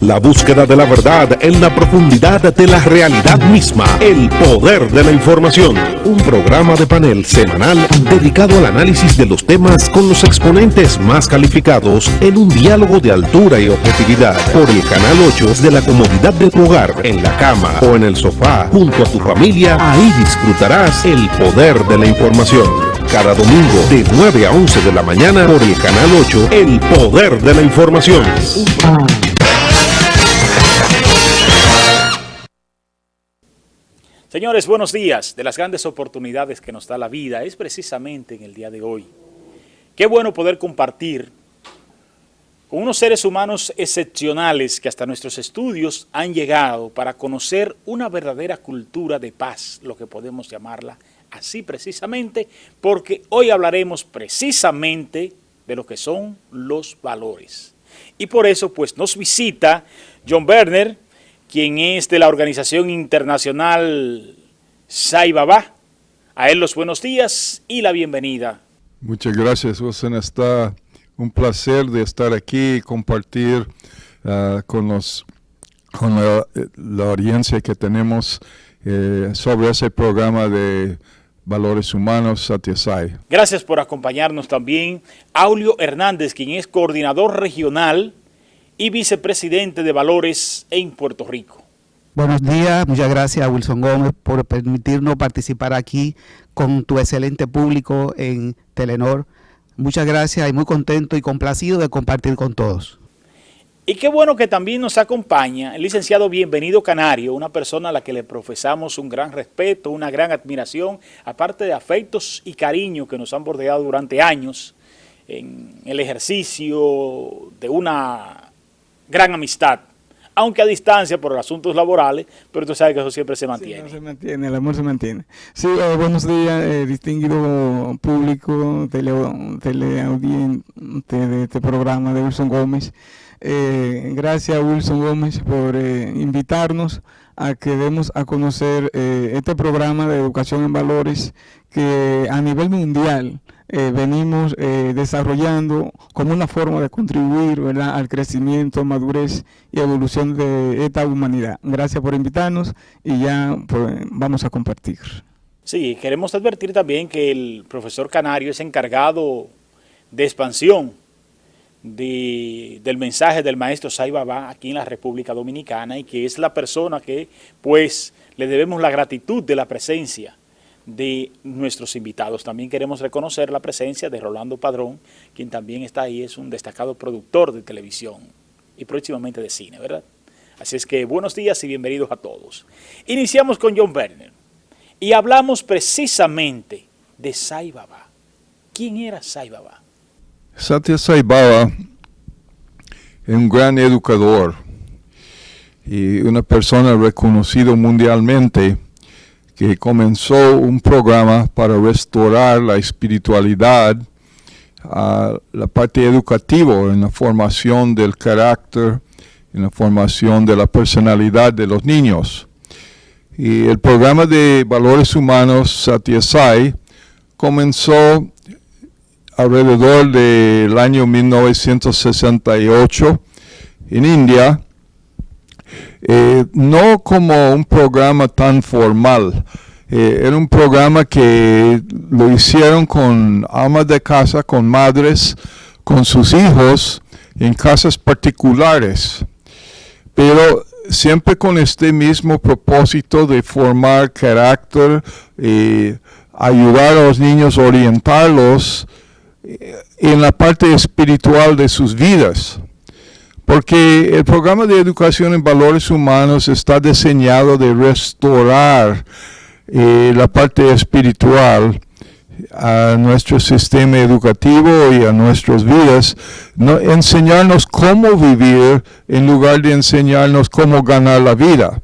La búsqueda de la verdad en la profundidad de la realidad misma. El poder de la información. Un programa de panel semanal dedicado al análisis de los temas con los exponentes más calificados en un diálogo de altura y objetividad. Por el Canal 8 de la comodidad de tu hogar, en la cama o en el sofá, junto a tu familia. Ahí disfrutarás el poder de la información. Cada domingo de 9 a 11 de la mañana por el Canal 8, El Poder de la Información. Señores, buenos días. De las grandes oportunidades que nos da la vida es precisamente en el día de hoy. Qué bueno poder compartir con unos seres humanos excepcionales que hasta nuestros estudios han llegado para conocer una verdadera cultura de paz, lo que podemos llamarla así precisamente, porque hoy hablaremos precisamente de lo que son los valores. Y por eso pues nos visita John Berner, quien es de la organización internacional Sai Baba. A él los buenos días y la bienvenida. Muchas gracias, Wilson. Está un placer de estar aquí y compartir con la audiencia que tenemos sobre ese programa de valores humanos, Satya Sai. Gracias por acompañarnos también Aulio Hernández, quien es coordinador regional y vicepresidente de Valores en Puerto Rico. Buenos días, muchas gracias Wilson Gómez por permitirnos participar aquí con tu excelente público en Telenor. Muchas gracias y muy contento y complacido de compartir con todos. Y qué bueno que también nos acompaña el licenciado Bienvenido Canario, una persona a la que le profesamos un gran respeto, una gran admiración, aparte de afectos y cariño que nos han bordeado durante años en el ejercicio de una gran amistad, aunque a distancia por asuntos laborales, pero tú sabes que eso siempre se mantiene. Sí, no se mantiene, el amor se mantiene. Sí, buenos días, distinguido público, teleaudiente de este programa de Wilson Gómez. Gracias Wilson Gómez por invitarnos a que demos a conocer este programa de educación en valores que a nivel mundial venimos desarrollando como una forma de contribuir, ¿verdad?, al crecimiento, madurez y evolución de esta humanidad. Gracias por invitarnos y ya pues, vamos a compartir. Sí, queremos advertir también que el profesor Canario es encargado de expansión del mensaje del maestro Sai Baba aquí en la República Dominicana y que es la persona que pues le debemos la gratitud de la presencia de nuestros invitados. También queremos reconocer la presencia de Rolando Padrón, quien también está ahí, es un destacado productor de televisión y próximamente de cine, ¿verdad? Así es que buenos días y bienvenidos a todos. Iniciamos con John Berner y hablamos precisamente de Sai Baba. ¿Quién era Sai Baba? Satya Sai Baba es un gran educador y una persona reconocida mundialmente que comenzó un programa para restaurar la espiritualidad a la parte educativa, en la formación del carácter, en la formación de la personalidad de los niños. Y el programa de valores humanos Satya Sai comenzó alrededor del año 1968 en India, no como un programa tan formal. Era un programa que lo hicieron con amas de casa, con madres, con sus hijos, en casas particulares. Pero siempre con este mismo propósito de formar carácter, ayudar a los niños, orientarlos en la parte espiritual de sus vidas. Porque el programa de educación en valores humanos está diseñado de restaurar la parte espiritual a nuestro sistema educativo y a nuestras vidas, enseñarnos cómo vivir en lugar de enseñarnos cómo ganar la vida.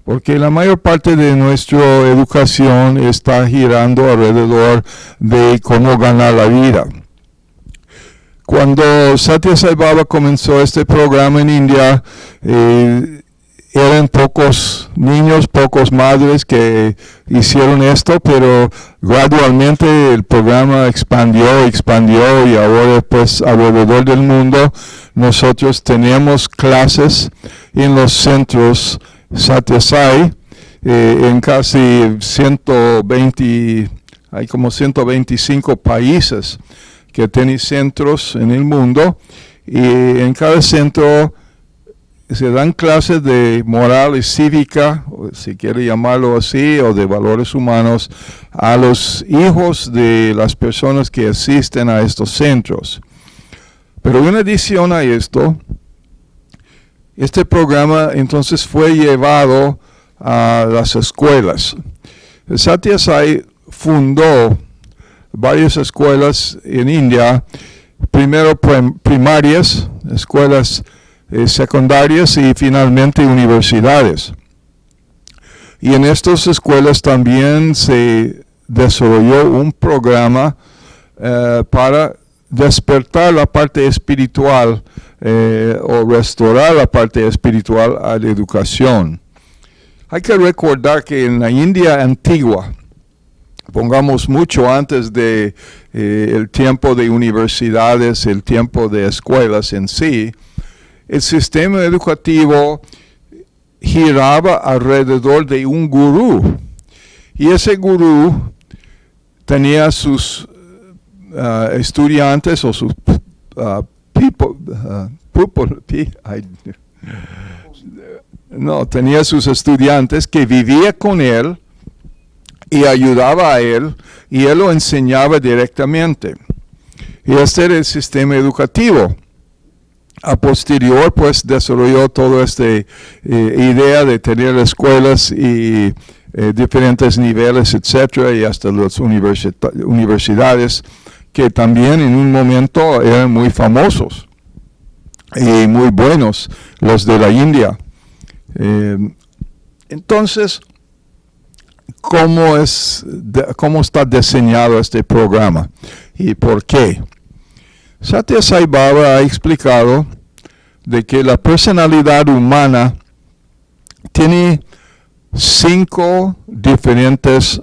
Porque la mayor parte de nuestra educación está girando alrededor de cómo ganar la vida. Cuando Satya Sai Baba comenzó este programa en India, eran pocos niños, pocos madres que hicieron esto, pero gradualmente el programa expandió y ahora pues alrededor del mundo nosotros tenemos clases en los centros Satya Sai, en casi 120, hay como 125 países que tienen centros en el mundo, y en cada centro se dan clases de moral y cívica, si quiere llamarlo así, o de valores humanos, a los hijos de las personas que asisten a estos centros. Pero en adición a esto, este programa entonces fue llevado a las escuelas. Satya Sai fundó varias escuelas en India, primero primarias, escuelas secundarias y finalmente universidades. Y en estas escuelas también se desarrolló un programa para despertar la parte espiritual o restaurar la parte espiritual a la educación. Hay que recordar que en la India antigua, pongamos mucho antes de el tiempo de universidades, el tiempo de escuelas en sí, el sistema educativo giraba alrededor de un gurú. Y ese gurú tenía sus estudiantes o sus tenía sus estudiantes que vivía con él y ayudaba a él, y él lo enseñaba directamente. Y este era el sistema educativo. A posterior, pues, desarrolló toda esta idea de tener escuelas y diferentes niveles, etcétera, y hasta las universidades, que también en un momento eran muy famosos y muy buenos, los de la India. Entonces, ¿cómo está diseñado este programa y por qué? Satya Sai Baba ha explicado de que la personalidad humana tiene 5 diferentes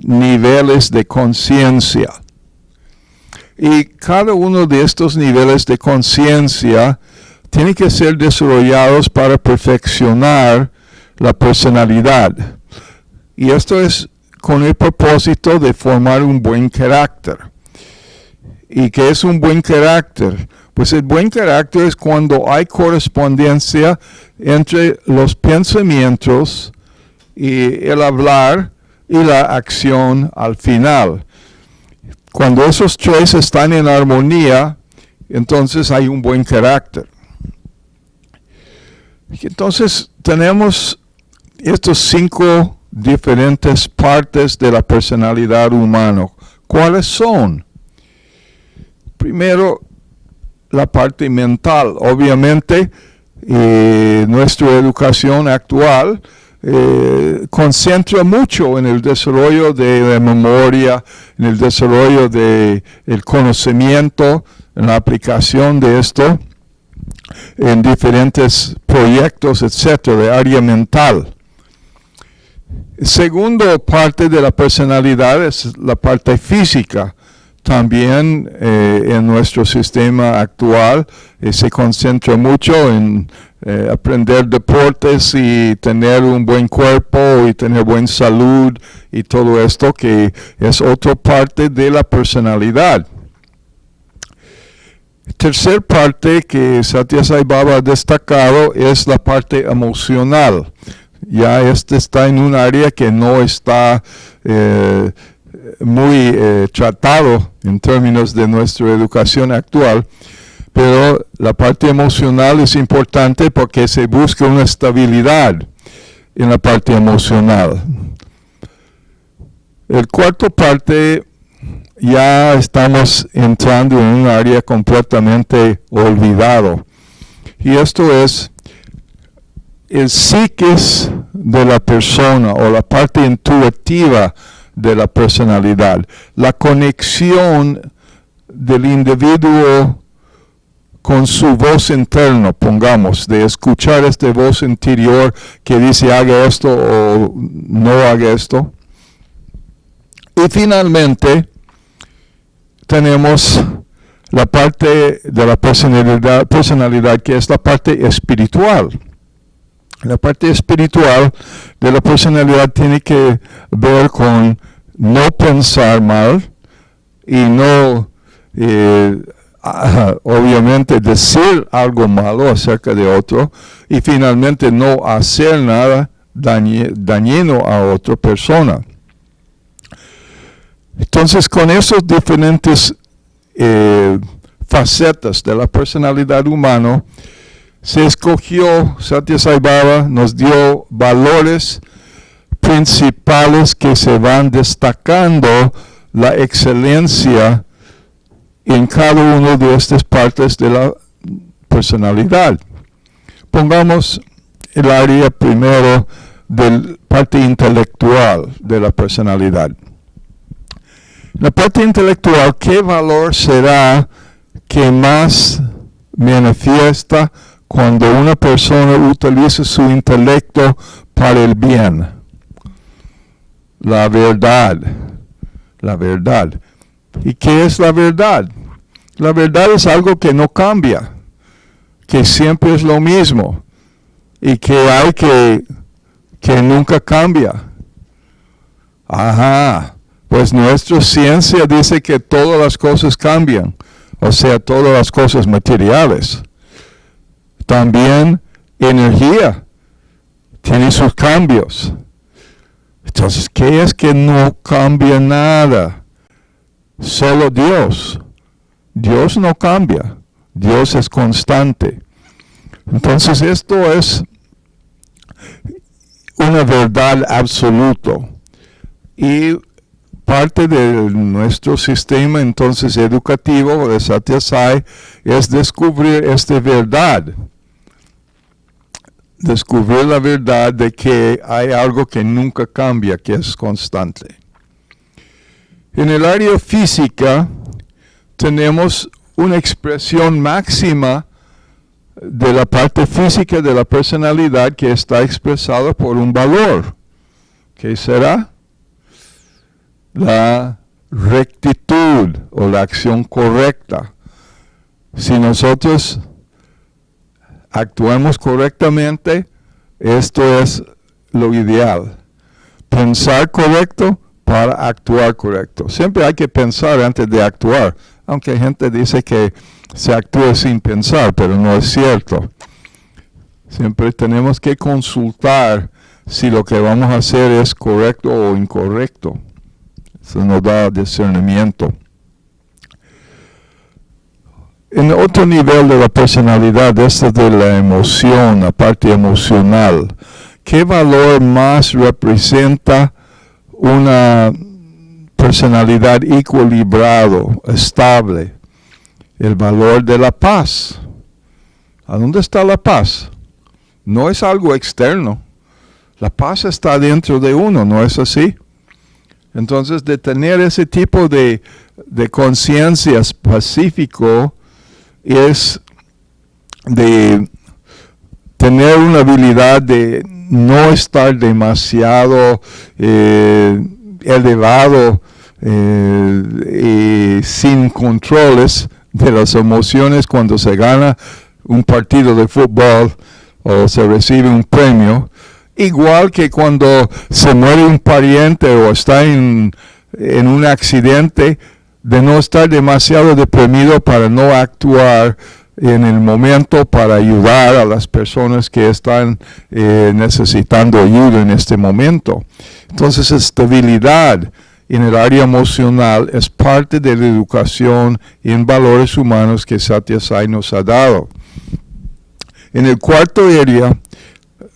niveles de conciencia. Y cada uno de estos niveles de conciencia tiene que ser desarrollados para perfeccionar la personalidad. Y esto es con el propósito de formar un buen carácter. ¿Y qué es un buen carácter? Pues el buen carácter es cuando hay correspondencia entre los pensamientos y el hablar y la acción al final. Cuando esos tres están en armonía, entonces hay un buen carácter. Entonces tenemos estos 5 diferentes partes de la personalidad humana. ¿Cuáles son? Primero, la parte mental. Obviamente, nuestra educación actual concentra mucho en el desarrollo de la memoria, en el desarrollo del conocimiento, en la aplicación de esto, en diferentes proyectos, etcétera, de área mental. Segunda parte de la personalidad es la parte física. También en nuestro sistema actual se concentra mucho en aprender deportes y tener un buen cuerpo y tener buena salud y todo esto, que es otra parte de la personalidad. Tercer parte que Satya Sai Baba ha destacado es la parte emocional. Ya está en un área que no está muy tratado en términos de nuestra educación actual, pero la parte emocional es importante porque se busca una estabilidad en la parte emocional. El cuarto parte, ya estamos entrando en un área completamente olvidado, y esto es el psiquis de la persona o la parte intuitiva de la personalidad, la conexión del individuo con su voz interna, pongamos, de escuchar esta voz interior que dice haga esto o no haga esto. Y finalmente tenemos la parte de la personalidad que es la parte espiritual. La parte espiritual de la personalidad tiene que ver con no pensar mal y no, obviamente, decir algo malo acerca de otro y finalmente no hacer nada dañino a otra persona. Entonces, con esos diferentes facetas de la personalidad humana, se escogió, Satya Sai Baba nos dio valores principales que se van destacando la excelencia en cada una de estas partes de la personalidad. Pongamos el área primero de la parte intelectual de la personalidad. La parte intelectual, ¿qué valor será que más manifiesta cuando una persona utiliza su intelecto para el bien? La verdad. La verdad. ¿Y qué es la verdad? La verdad es algo que no cambia, que siempre es lo mismo y que hay que nunca cambia. Ajá. Pues nuestra ciencia dice que todas las cosas cambian, o sea, todas las cosas materiales. También energía tiene sus cambios. Entonces, ¿qué es que no cambia nada? Solo Dios. Dios no cambia. Dios es constante. Entonces, esto es una verdad absoluta. Y parte de nuestro sistema entonces educativo de Satya Sai es descubrir esta verdad. Descubrir la verdad de que hay algo que nunca cambia, que es constante. En el área física tenemos una expresión máxima de la parte física de la personalidad que está expresada por un valor. ¿Qué será? La rectitud o la acción correcta. Si nosotros actuamos correctamente, esto es lo ideal. Pensar correcto para actuar correcto. Siempre hay que pensar antes de actuar, aunque gente dice que se actúa sin pensar, pero no es cierto. Siempre tenemos que consultar si lo que vamos a hacer es correcto o incorrecto. Eso nos da discernimiento. En otro nivel de la personalidad, esta de la emoción, la parte emocional, ¿qué valor más representa una personalidad equilibrado, estable? El valor de la paz. ¿A dónde está la paz? No es algo externo. La paz está dentro de uno, ¿no es así? Entonces, de tener ese tipo de conciencia pacífico es de tener una habilidad de no estar demasiado elevado y sin controles de las emociones cuando se gana un partido de fútbol o se recibe un premio. Igual que cuando se muere un pariente o está en un accidente, de no estar demasiado deprimido para no actuar en el momento para ayudar a las personas que están necesitando ayuda en este momento. Entonces, estabilidad en el área emocional es parte de la educación en valores humanos que Satya Sai nos ha dado. En el cuarto área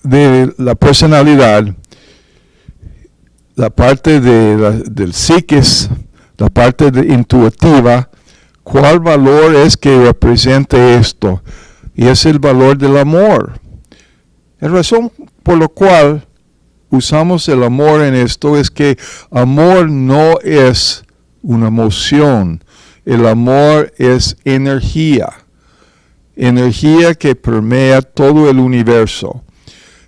de la personalidad, la parte del psiquis, la parte intuitiva, ¿cuál valor es que represente esto? Y es el valor del amor. La razón por la cual usamos el amor en esto es que amor no es una emoción, el amor es energía. energía que permea todo el universo.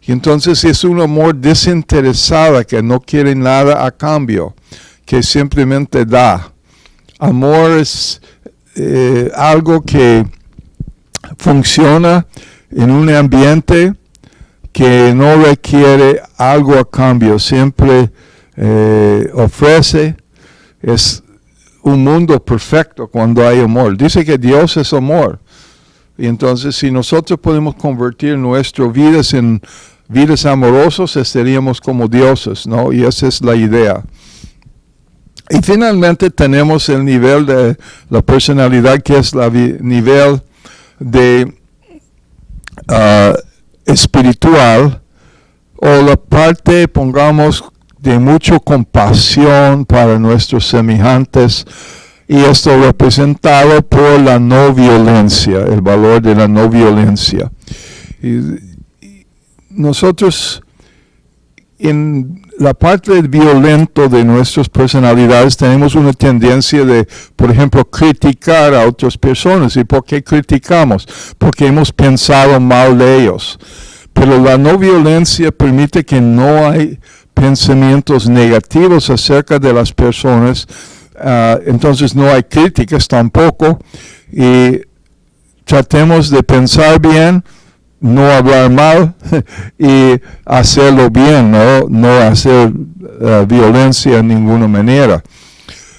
Y entonces es un amor desinteresado que no quiere nada a cambio, que simplemente da. Amor es algo que funciona en un ambiente que no requiere algo a cambio, siempre ofrece. Es un mundo perfecto cuando hay amor. Dice que Dios es amor. Y entonces si nosotros podemos convertir nuestras vidas en vidas amorosas, estaríamos como dioses, ¿no? Y esa es la idea. Y finalmente tenemos el nivel de la personalidad, que es el nivel de espiritual, o la parte, pongamos, de mucha compasión para nuestros semejantes, y esto representado por la no violencia, el valor de la no violencia. Y nosotros, en la parte violenta de nuestras personalidades, tenemos una tendencia de, por ejemplo, criticar a otras personas. ¿Y por qué criticamos? Porque hemos pensado mal de ellos. Pero la no violencia permite que no hay pensamientos negativos acerca de las personas, entonces no hay críticas tampoco, y tratemos de pensar bien, no hablar mal y hacerlo bien, no hacer violencia de ninguna manera.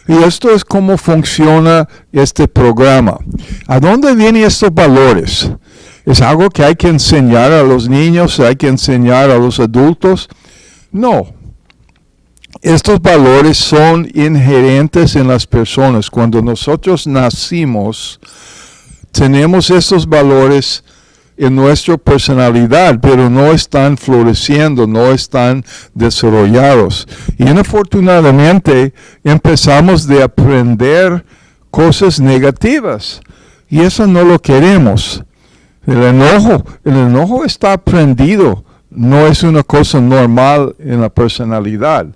Y esto es cómo funciona este programa. ¿A dónde vienen estos valores? ¿Es algo que hay que enseñar a los niños, hay que enseñar a los adultos? No. Estos valores son inherentes en las personas. Cuando nosotros nacimos, tenemos estos valores en nuestra personalidad, pero no están floreciendo, no están desarrollados. Y inafortunadamente empezamos de aprender cosas negativas, y eso no lo queremos. El enojo está aprendido, no es una cosa normal en la personalidad.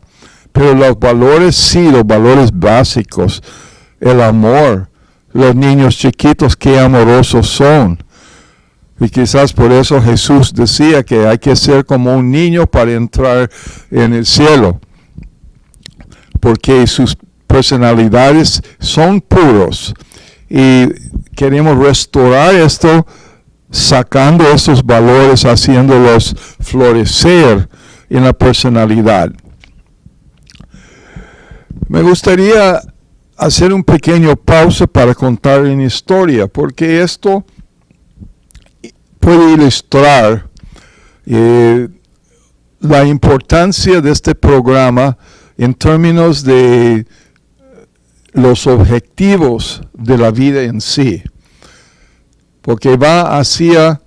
Pero los valores sí, los valores básicos, el amor, los niños chiquitos, qué amorosos son. Y quizás por eso Jesús decía que hay que ser como un niño para entrar en el cielo, porque sus personalidades son puros. Y queremos restaurar esto, sacando estos valores, haciéndolos florecer en la personalidad. Me gustaría hacer un pequeño pausa para contar una historia, porque esto puede ilustrar la importancia de este programa en términos de los objetivos de la vida en sí, porque va hacia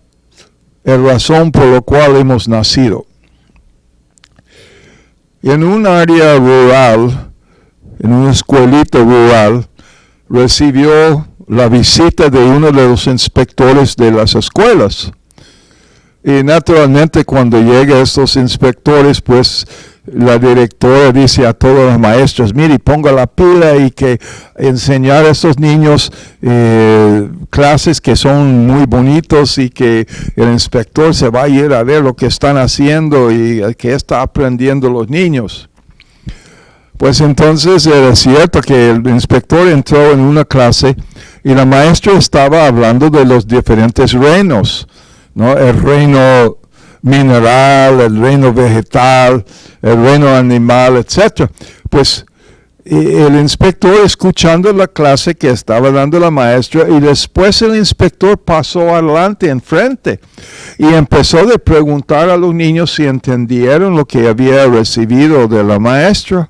la razón por la cual hemos nacido. En un área rural, en una escuelita rural, recibió la visita de uno de los inspectores de las escuelas. Y naturalmente cuando llegan estos inspectores, pues la directora dice a todas las maestras, mire, ponga la pila y que enseñar a estos niños clases que son muy bonitos, y que el inspector se va a ir a ver lo que están haciendo y que está aprendiendo los niños. Pues entonces era cierto que el inspector entró en una clase y la maestra estaba hablando de los diferentes reinos, ¿no? El reino mineral, el reino vegetal, el reino animal, etc. Pues el inspector, escuchando la clase que estaba dando la maestra, y después el inspector pasó adelante, enfrente, y empezó a preguntar a los niños si entendieron lo que había recibido de la maestra.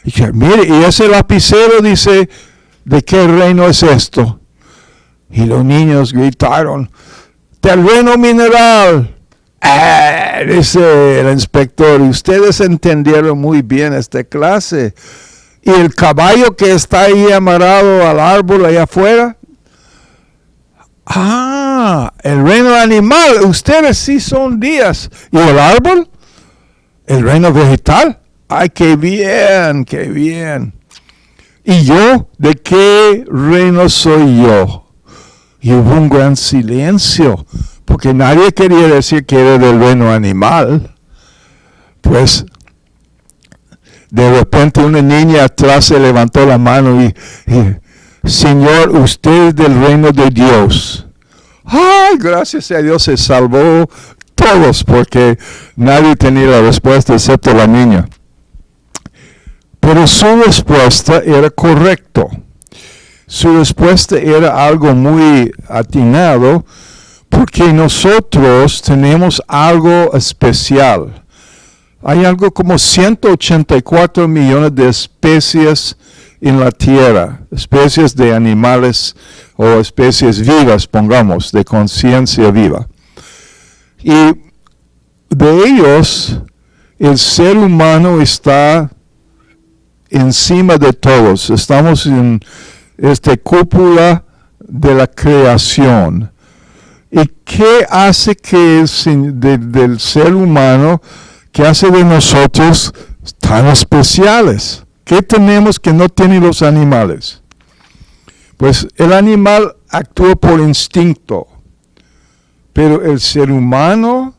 Y dije, mire, y ese lapicero dice, ¿de qué reino es esto? Y los niños gritaron, del reino mineral. Dice el inspector, ustedes entendieron muy bien esta clase. ¿Y el caballo que está ahí amarrado al árbol allá afuera? El reino animal, ustedes sí son días. ¿Y el árbol? ¿El reino vegetal? ¡Ay, qué bien, qué bien! ¿Y yo? ¿De qué reino soy yo? Y hubo un gran silencio, porque nadie quería decir que era del reino animal. Pues de repente una niña atrás se levantó la mano y Señor, usted es del reino de Dios. Ay, gracias a Dios se salvó todos, porque nadie tenía la respuesta excepto la niña. Pero su respuesta era correcto. Su respuesta era algo muy atinado, porque nosotros tenemos algo especial. Hay algo como 184 millones de especies en la tierra, especies de animales o especies vivas, pongamos, de conciencia viva. Y de ellos, el ser humano está encima de todos. Estamos en esta cúpula de la creación. ¿Y qué hace que del ser humano, qué hace de nosotros tan especiales? ¿Qué tenemos que no tienen los animales? Pues el animal actúa por instinto, pero el ser humano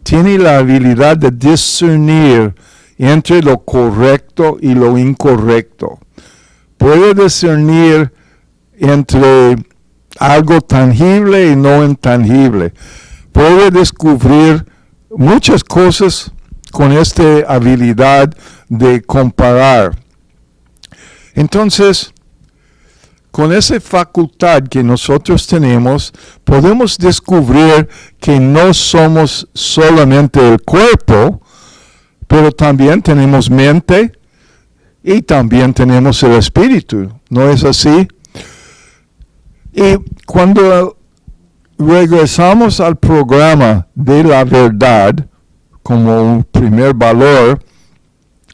tiene la habilidad de discernir entre lo correcto y lo incorrecto. Puede discernir entre algo tangible y no intangible. Puede descubrir muchas cosas con esta habilidad de comparar. Entonces, con esa facultad que nosotros tenemos, podemos descubrir que no somos solamente el cuerpo, pero también tenemos mente y también tenemos el espíritu. ¿No es así? Y cuando regresamos al programa de la verdad como un primer valor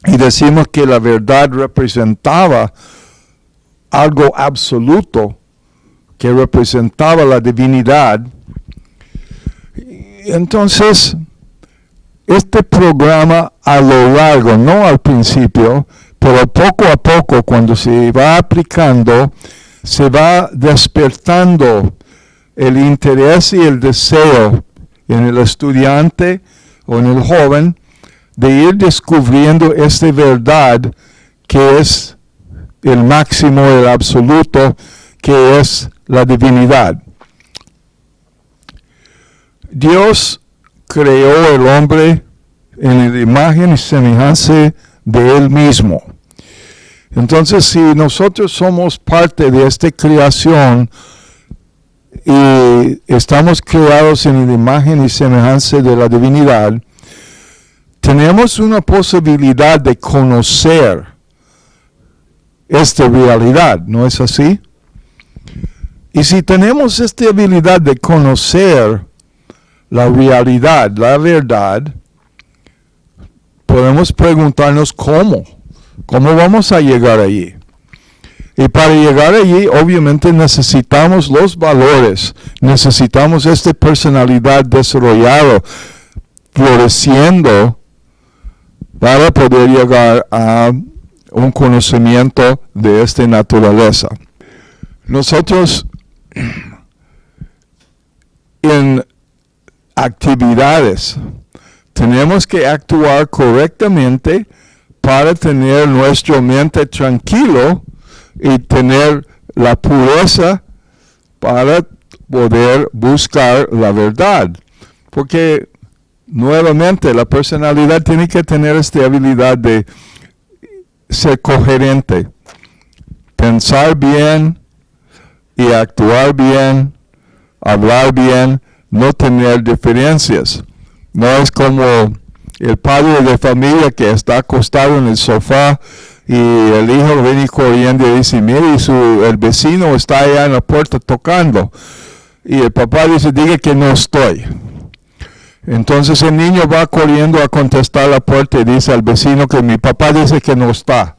y decimos que la verdad representaba algo absoluto, que representaba la divinidad, entonces este programa a lo largo, no al principio, pero poco a poco, cuando se va aplicando, se va despertando el interés y el deseo en el estudiante o en el joven de ir descubriendo esta verdad que es el máximo, el absoluto, que es la divinidad. Dios creó el hombre en la imagen y semejanza de Él mismo. Entonces, si nosotros somos parte de esta creación y estamos creados en la imagen y semejanza de la divinidad, tenemos una posibilidad de conocer esta realidad, ¿no es así? Y si tenemos esta habilidad de conocer la realidad, la verdad, podemos preguntarnos cómo vamos a llegar allí. Y para llegar allí, obviamente necesitamos los valores, necesitamos esta personalidad desarrollada, floreciendo, para poder llegar a un conocimiento de esta naturaleza. Nosotros en actividades tenemos que actuar correctamente para tener nuestra mente tranquilo y tener la pureza para poder buscar la verdad. Porque nuevamente la personalidad tiene que tener esta habilidad de ser coherente, pensar bien y actuar bien, hablar bien, no tener diferencias. No es como el padre de familia que está acostado en el sofá y el hijo viene corriendo y dice, mire, el vecino está allá en la puerta tocando. Y el papá dice, diga que no estoy. Entonces el niño va corriendo a contestar la puerta y dice al vecino que mi papá dice que no está.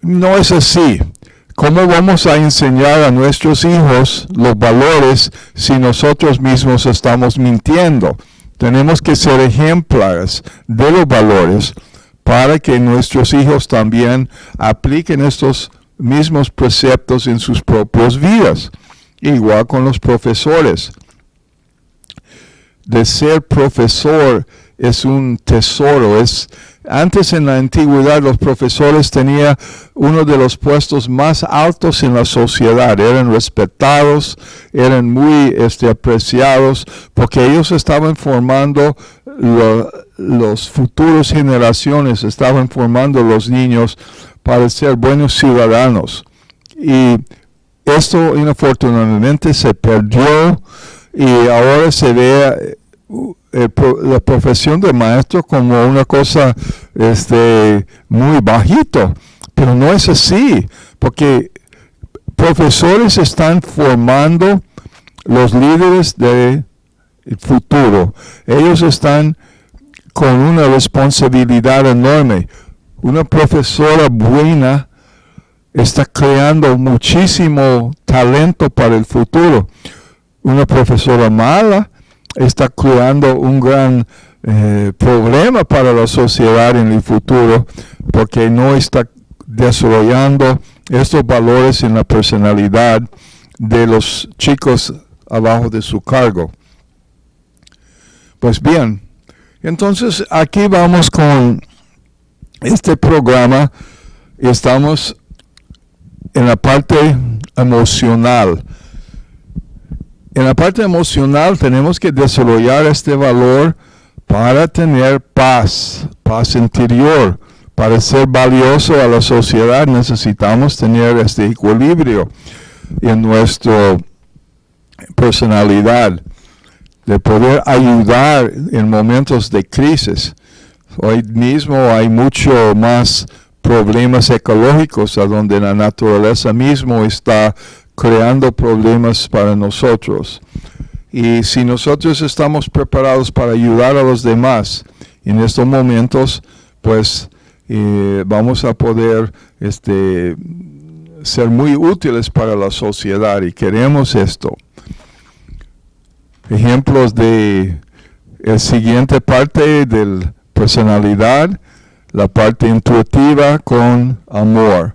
No es así. ¿Cómo vamos a enseñar a nuestros hijos los valores si nosotros mismos estamos mintiendo? Tenemos que ser ejemplares de los valores para que nuestros hijos también apliquen estos mismos preceptos en sus propias vidas. Igual con los profesores. De ser profesor es un tesoro. Antes en la antigüedad los profesores tenían uno de los puestos más altos en la sociedad. Eran respetados, eran muy apreciados, porque ellos estaban formando los futuros generaciones, estaban formando los niños para ser buenos ciudadanos. Y esto inafortunadamente se perdió y ahora se ve la profesión de maestro como una cosa muy bajito, pero no es así, porque profesores están formando los líderes del futuro. Ellos están con una responsabilidad enorme. Una profesora buena está creando muchísimo talento para el futuro. Una profesora mala está creando un gran problema para la sociedad en el futuro, porque no está desarrollando estos valores en la personalidad de los chicos abajo de su cargo. Pues bien, entonces aquí vamos con este programa. Estamos en la parte emocional. En la parte emocional tenemos que desarrollar este valor para tener paz interior. Para ser valioso a la sociedad necesitamos tener este equilibrio en nuestra personalidad, de poder ayudar en momentos de crisis. Hoy mismo hay mucho más problemas ecológicos, a donde la naturaleza mismo está creando problemas para nosotros. Y si nosotros estamos preparados para ayudar a los demás en estos momentos, pues vamos a poder ser muy útiles para la sociedad, y queremos esto. Ejemplos de la siguiente parte de la personalidad, la parte intuitiva con amor.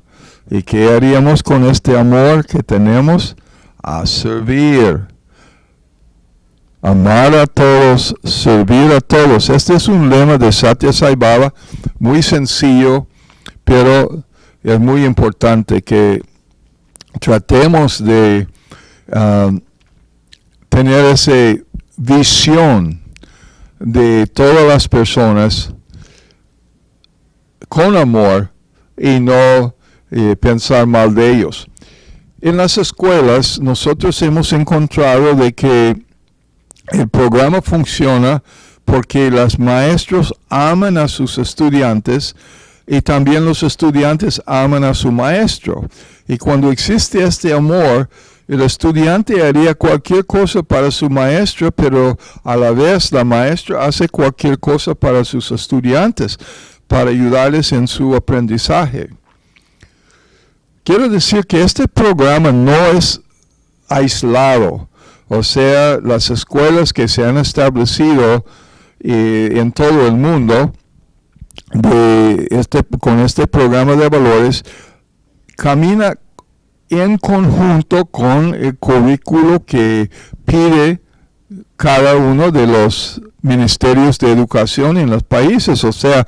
¿Y qué haríamos con este amor que tenemos? A servir. Amar a todos, servir a todos. Este es un lema de Satya Sai Baba, muy sencillo, pero es muy importante que tratemos de tener esa visión de todas las personas con amor y no pensar mal de ellos. En las escuelas nosotros hemos encontrado de que el programa funciona porque los maestros aman a sus estudiantes y también los estudiantes aman a su maestro. Y cuando existe este amor, el estudiante haría cualquier cosa para su maestro, pero a la vez la maestra hace cualquier cosa para sus estudiantes, para ayudarles en su aprendizaje. Quiero decir que este programa no es aislado. O sea, las escuelas que se han establecido en todo el mundo con este programa de valores camina en conjunto con el currículo que pide cada uno de los ministerios de educación en los países. O sea,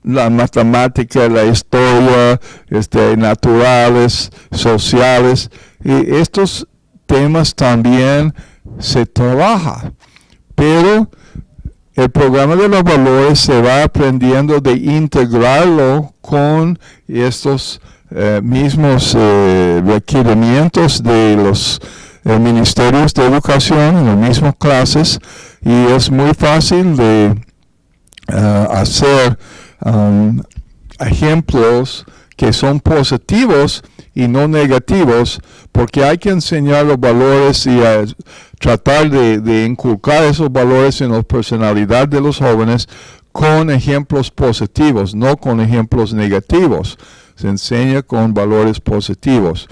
la matemática, la historia, naturales, sociales, y estos temas también se trabaja, pero el programa de los valores se va aprendiendo de integrarlo con estos mismos requerimientos de los ministerios de educación en las mismas clases, y es muy fácil de hacer ejemplos que son positivos y no negativos, porque hay que enseñar los valores y tratar de inculcar esos valores en la personalidad de los jóvenes con ejemplos positivos, no con ejemplos negativos. Se enseña con valores positivos.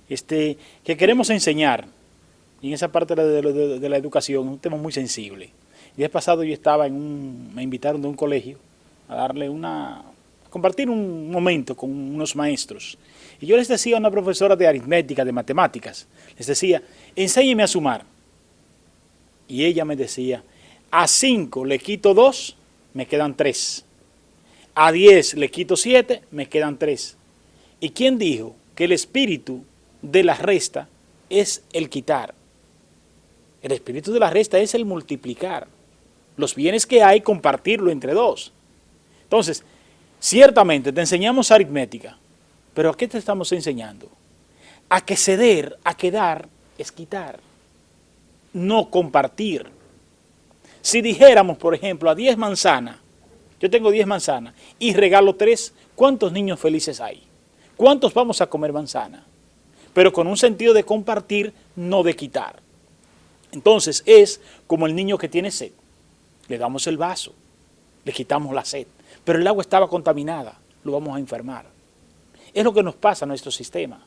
Que queremos enseñar, y en esa parte de la educación, un tema muy sensible. El día pasado yo estaba me invitaron de un colegio a darle compartir un momento con unos maestros. Y yo les decía a una profesora de aritmética, de matemáticas, les decía, enséñeme a sumar. Y ella me decía, a 5 le quito 2, me quedan 3. A 10 le quito 7, me quedan 3. ¿Y quién dijo que el espíritu de la resta es el quitar? El espíritu de la resta es el multiplicar. Los bienes que hay, compartirlo entre dos. Entonces, ciertamente te enseñamos aritmética, pero ¿a qué te estamos enseñando? A que ceder, a que dar, es quitar, no compartir. Si dijéramos, por ejemplo, a 10 manzanas, yo tengo 10 manzanas y regalo 3, ¿cuántos niños felices hay? ¿Cuántos vamos a comer manzana? Pero con un sentido de compartir, no de quitar. Entonces es como el niño que tiene sed. Le damos el vaso, le quitamos la sed, pero el agua estaba contaminada, lo vamos a enfermar. Es lo que nos pasa a nuestro sistema.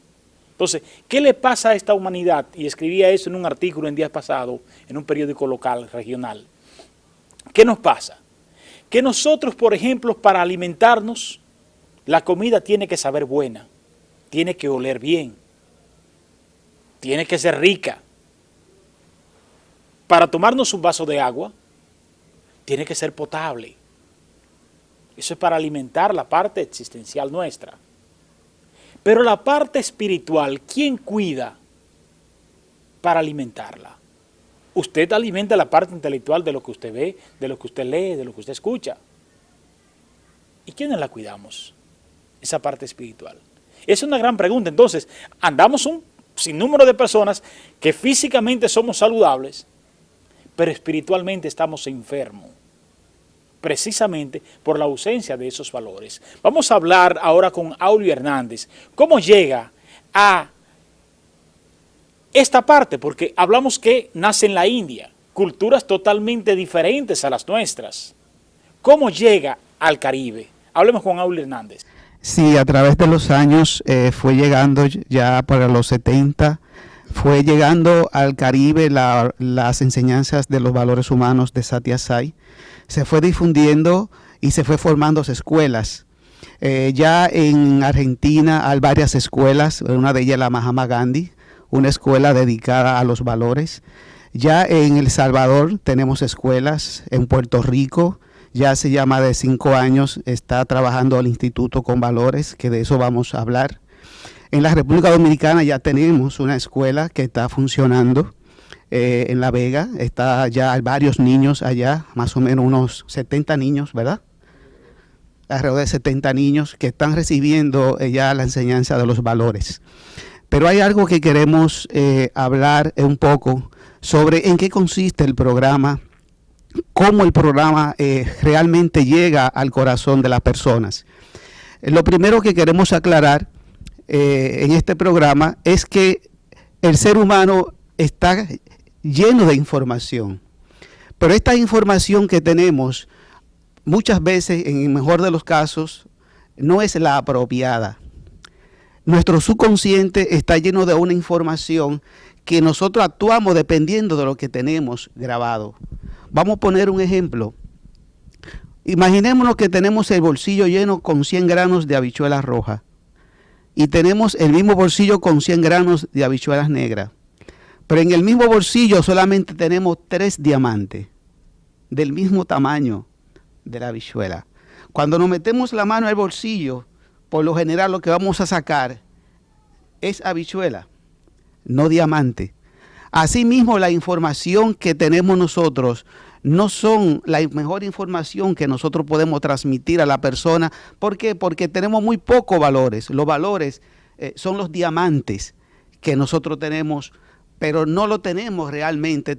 Entonces, ¿qué le pasa a esta humanidad? Y escribía eso en un artículo en días pasados, en un periódico local, regional. ¿Qué nos pasa? Que nosotros, por ejemplo, para alimentarnos, la comida tiene que saber buena, tiene que oler bien, tiene que ser rica. Para tomarnos un vaso de agua, tiene que ser potable. Eso es para alimentar la parte existencial nuestra. Pero la parte espiritual, ¿quién cuida para alimentarla? Usted alimenta la parte intelectual de lo que usted ve, de lo que usted lee, de lo que usted escucha. ¿Y quiénes la cuidamos? Esa parte espiritual. Es una gran pregunta. Entonces, andamos un sinnúmero de personas que físicamente somos saludables, pero espiritualmente estamos enfermos, precisamente por la ausencia de esos valores. Vamos a hablar ahora con Aulio Hernández. ¿Cómo llega a esta parte? Porque hablamos que nace en la India, culturas totalmente diferentes a las nuestras. ¿Cómo llega al Caribe? Hablemos con Aulio Hernández. Sí, a través de los años fue llegando ya para los 70, fue llegando al Caribe las enseñanzas de los valores humanos de Sathya Sai. Se fue difundiendo y se fue formando escuelas. Ya en Argentina hay varias escuelas, una de ellas la Mahatma Gandhi, una escuela dedicada a los valores. Ya en El Salvador tenemos escuelas, en Puerto Rico ya hace ya más de 5 años está trabajando el Instituto con Valores, que de eso vamos a hablar. En la República Dominicana ya tenemos una escuela que está funcionando en La Vega. Está ya hay varios niños allá, más o menos unos 70 niños, ¿verdad? Alrededor de 70 niños que están recibiendo ya la enseñanza de los valores. Pero hay algo que queremos hablar un poco sobre en qué consiste el programa, cómo el programa realmente llega al corazón de las personas. Lo primero que queremos aclarar en este programa es que el ser humano está lleno de información, pero esta información que tenemos muchas veces, en el mejor de los casos, no es la apropiada. Nuestro subconsciente está lleno de una información que nosotros actuamos dependiendo de lo que tenemos grabado. Vamos a poner un ejemplo. Imaginémonos que tenemos el bolsillo lleno con 100 granos de habichuelas rojas y tenemos el mismo bolsillo con 100 granos de habichuelas negras. Pero en el mismo bolsillo solamente tenemos 3 diamantes del mismo tamaño de la habichuela. Cuando nos metemos la mano al bolsillo, por lo general lo que vamos a sacar es habichuela, no diamante. Asimismo, la información que tenemos nosotros no son la mejor información que nosotros podemos transmitir a la persona. ¿Por qué? Porque tenemos muy pocos valores. Los valores son los diamantes que nosotros tenemos, pero no lo tenemos realmente.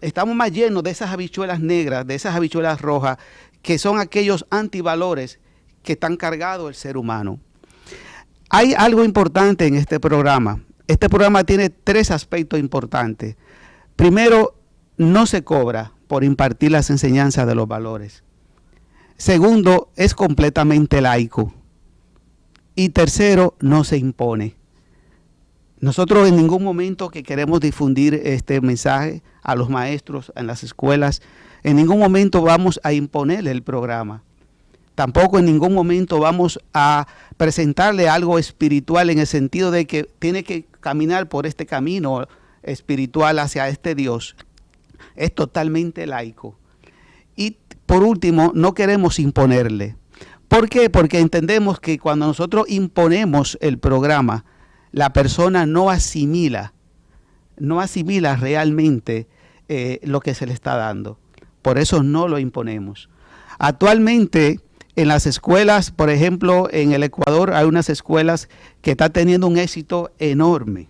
Estamos más llenos de esas habichuelas negras, de esas habichuelas rojas, que son aquellos antivalores que están cargados el ser humano. Hay algo importante en este programa. Este programa tiene 3 aspectos importantes. Primero, no se cobra por impartir las enseñanzas de los valores. Segundo, es completamente laico. Y tercero, no se impone. Nosotros en ningún momento que queremos difundir este mensaje a los maestros en las escuelas, en ningún momento vamos a imponer el programa. Tampoco en ningún momento vamos a presentarle algo espiritual en el sentido de que tiene que caminar por este camino espiritual hacia este Dios. Es totalmente laico. Y por último, no queremos imponerle. ¿Por qué? Porque entendemos que cuando nosotros imponemos el programa, la persona no asimila realmente lo que se le está dando. Por eso no lo imponemos. Actualmente, en las escuelas, por ejemplo, en el Ecuador hay unas escuelas que están teniendo un éxito enorme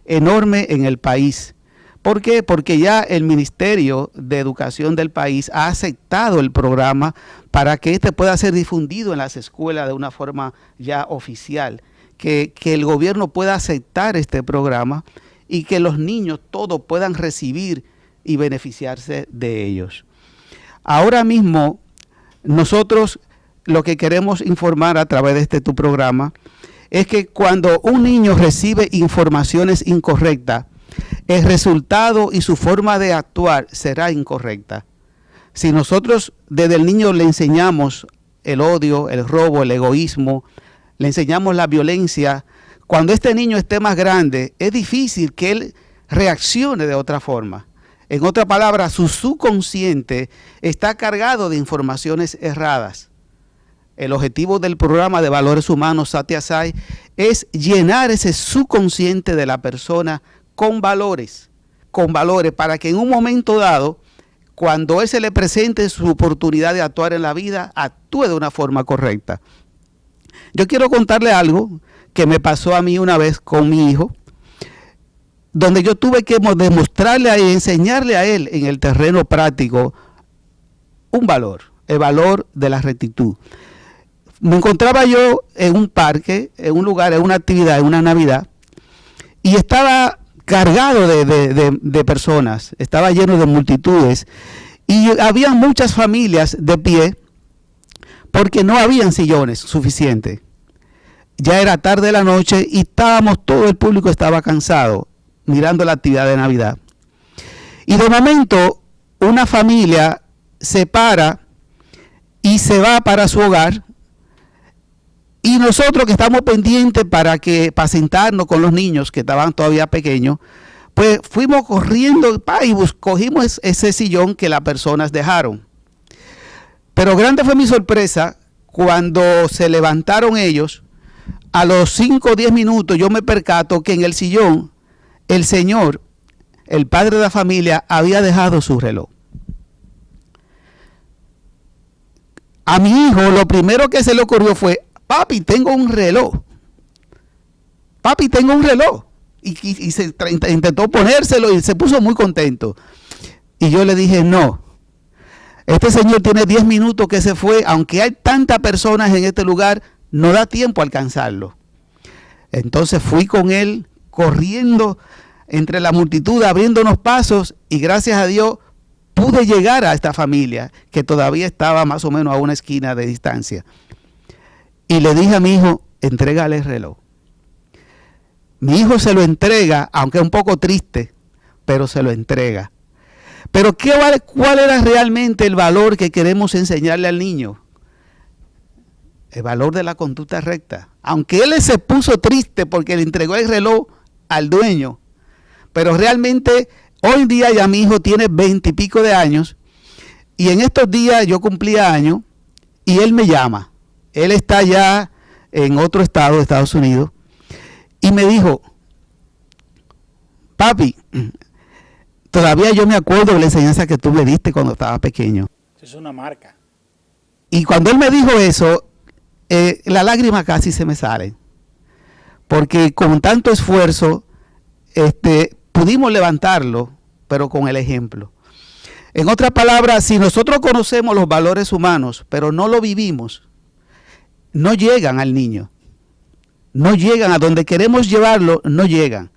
en el país. ¿Por qué? Porque ya el Ministerio de Educación del país ha aceptado el programa para que este pueda ser difundido en las escuelas de una forma ya oficial, que el gobierno pueda aceptar este programa y que los niños todos puedan recibir y beneficiarse de ellos. Ahora mismo, nosotros lo que queremos informar a través de tu programa es que cuando un niño recibe informaciones incorrectas, el resultado y su forma de actuar será incorrecta. Si nosotros desde el niño le enseñamos el odio, el robo, el egoísmo, le enseñamos la violencia, cuando este niño esté más grande, es difícil que él reaccione de otra forma. En otras palabras, su subconsciente está cargado de informaciones erradas. El objetivo del programa de valores humanos Satya Sai es llenar ese subconsciente de la persona con valores, para que en un momento dado, cuando él se le presente su oportunidad de actuar en la vida, actúe de una forma correcta. Yo quiero contarle algo que me pasó a mí una vez con mi hijo, donde yo tuve que demostrarle y enseñarle a él en el terreno práctico un valor, el valor de la rectitud. Me encontraba yo en un parque, en un lugar, en una actividad, en una Navidad, y estaba cargado de personas, estaba lleno de multitudes, y había muchas familias de pie, porque no habían sillones suficientes. Ya era tarde de la noche y todo el público estaba cansado, mirando la actividad de Navidad. Y de momento, una familia se para y se va para su hogar. Y nosotros que estamos pendientes para sentarnos con los niños que estaban todavía pequeños, pues fuimos corriendo y cogimos ese sillón que las personas dejaron. Pero grande fue mi sorpresa cuando se levantaron ellos. A los 5 o 10 minutos yo me percato que en el sillón el señor, el padre de la familia, había dejado su reloj. A mi hijo lo primero que se le ocurrió fue: papi, tengo un reloj. Papi, tengo un reloj. Y se intentó ponérselo y se puso muy contento. Y yo le dije: no. Este señor tiene 10 minutos que se fue. Aunque hay tantas personas en este lugar, no da tiempo a alcanzarlo. Entonces fui con él corriendo entre la multitud, abriendo unos pasos. Y gracias a Dios pude llegar a esta familia que todavía estaba más o menos a una esquina de distancia. Y le dije a mi hijo: entrégale el reloj. Mi hijo se lo entrega, aunque es un poco triste, pero se lo entrega. Pero ¿cuál era realmente el valor que queremos enseñarle al niño? El valor de la conducta recta. Aunque él se puso triste porque le entregó el reloj al dueño, pero realmente hoy día ya mi hijo tiene 20 y pico de años, y en estos días yo cumplía años, y él me llama. Él está ya en otro estado de Estados Unidos, y me dijo: papi, todavía yo me acuerdo de la enseñanza que tú le diste cuando estaba pequeño. Eso es una marca. Y cuando él me dijo eso, la lágrima casi se me sale, porque con tanto esfuerzo pudimos levantarlo, pero con el ejemplo. En otras palabras, si nosotros conocemos los valores humanos, pero no lo vivimos, no llegan al niño. No llegan a donde queremos llevarlo, no llegan.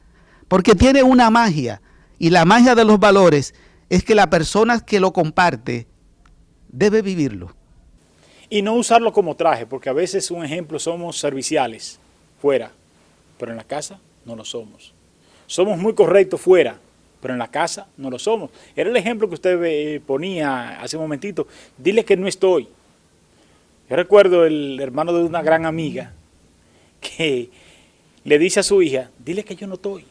Porque tiene una magia. Y la magia de los valores es que la persona que lo comparte debe vivirlo. Y no usarlo como traje, porque a veces, un ejemplo, somos serviciales fuera, pero en la casa no lo somos. Somos muy correctos fuera, pero en la casa no lo somos. Era el ejemplo que usted ponía hace un momentito. Dile que no estoy. Yo recuerdo el hermano de una gran amiga que le dice a su hija, dile que yo no estoy.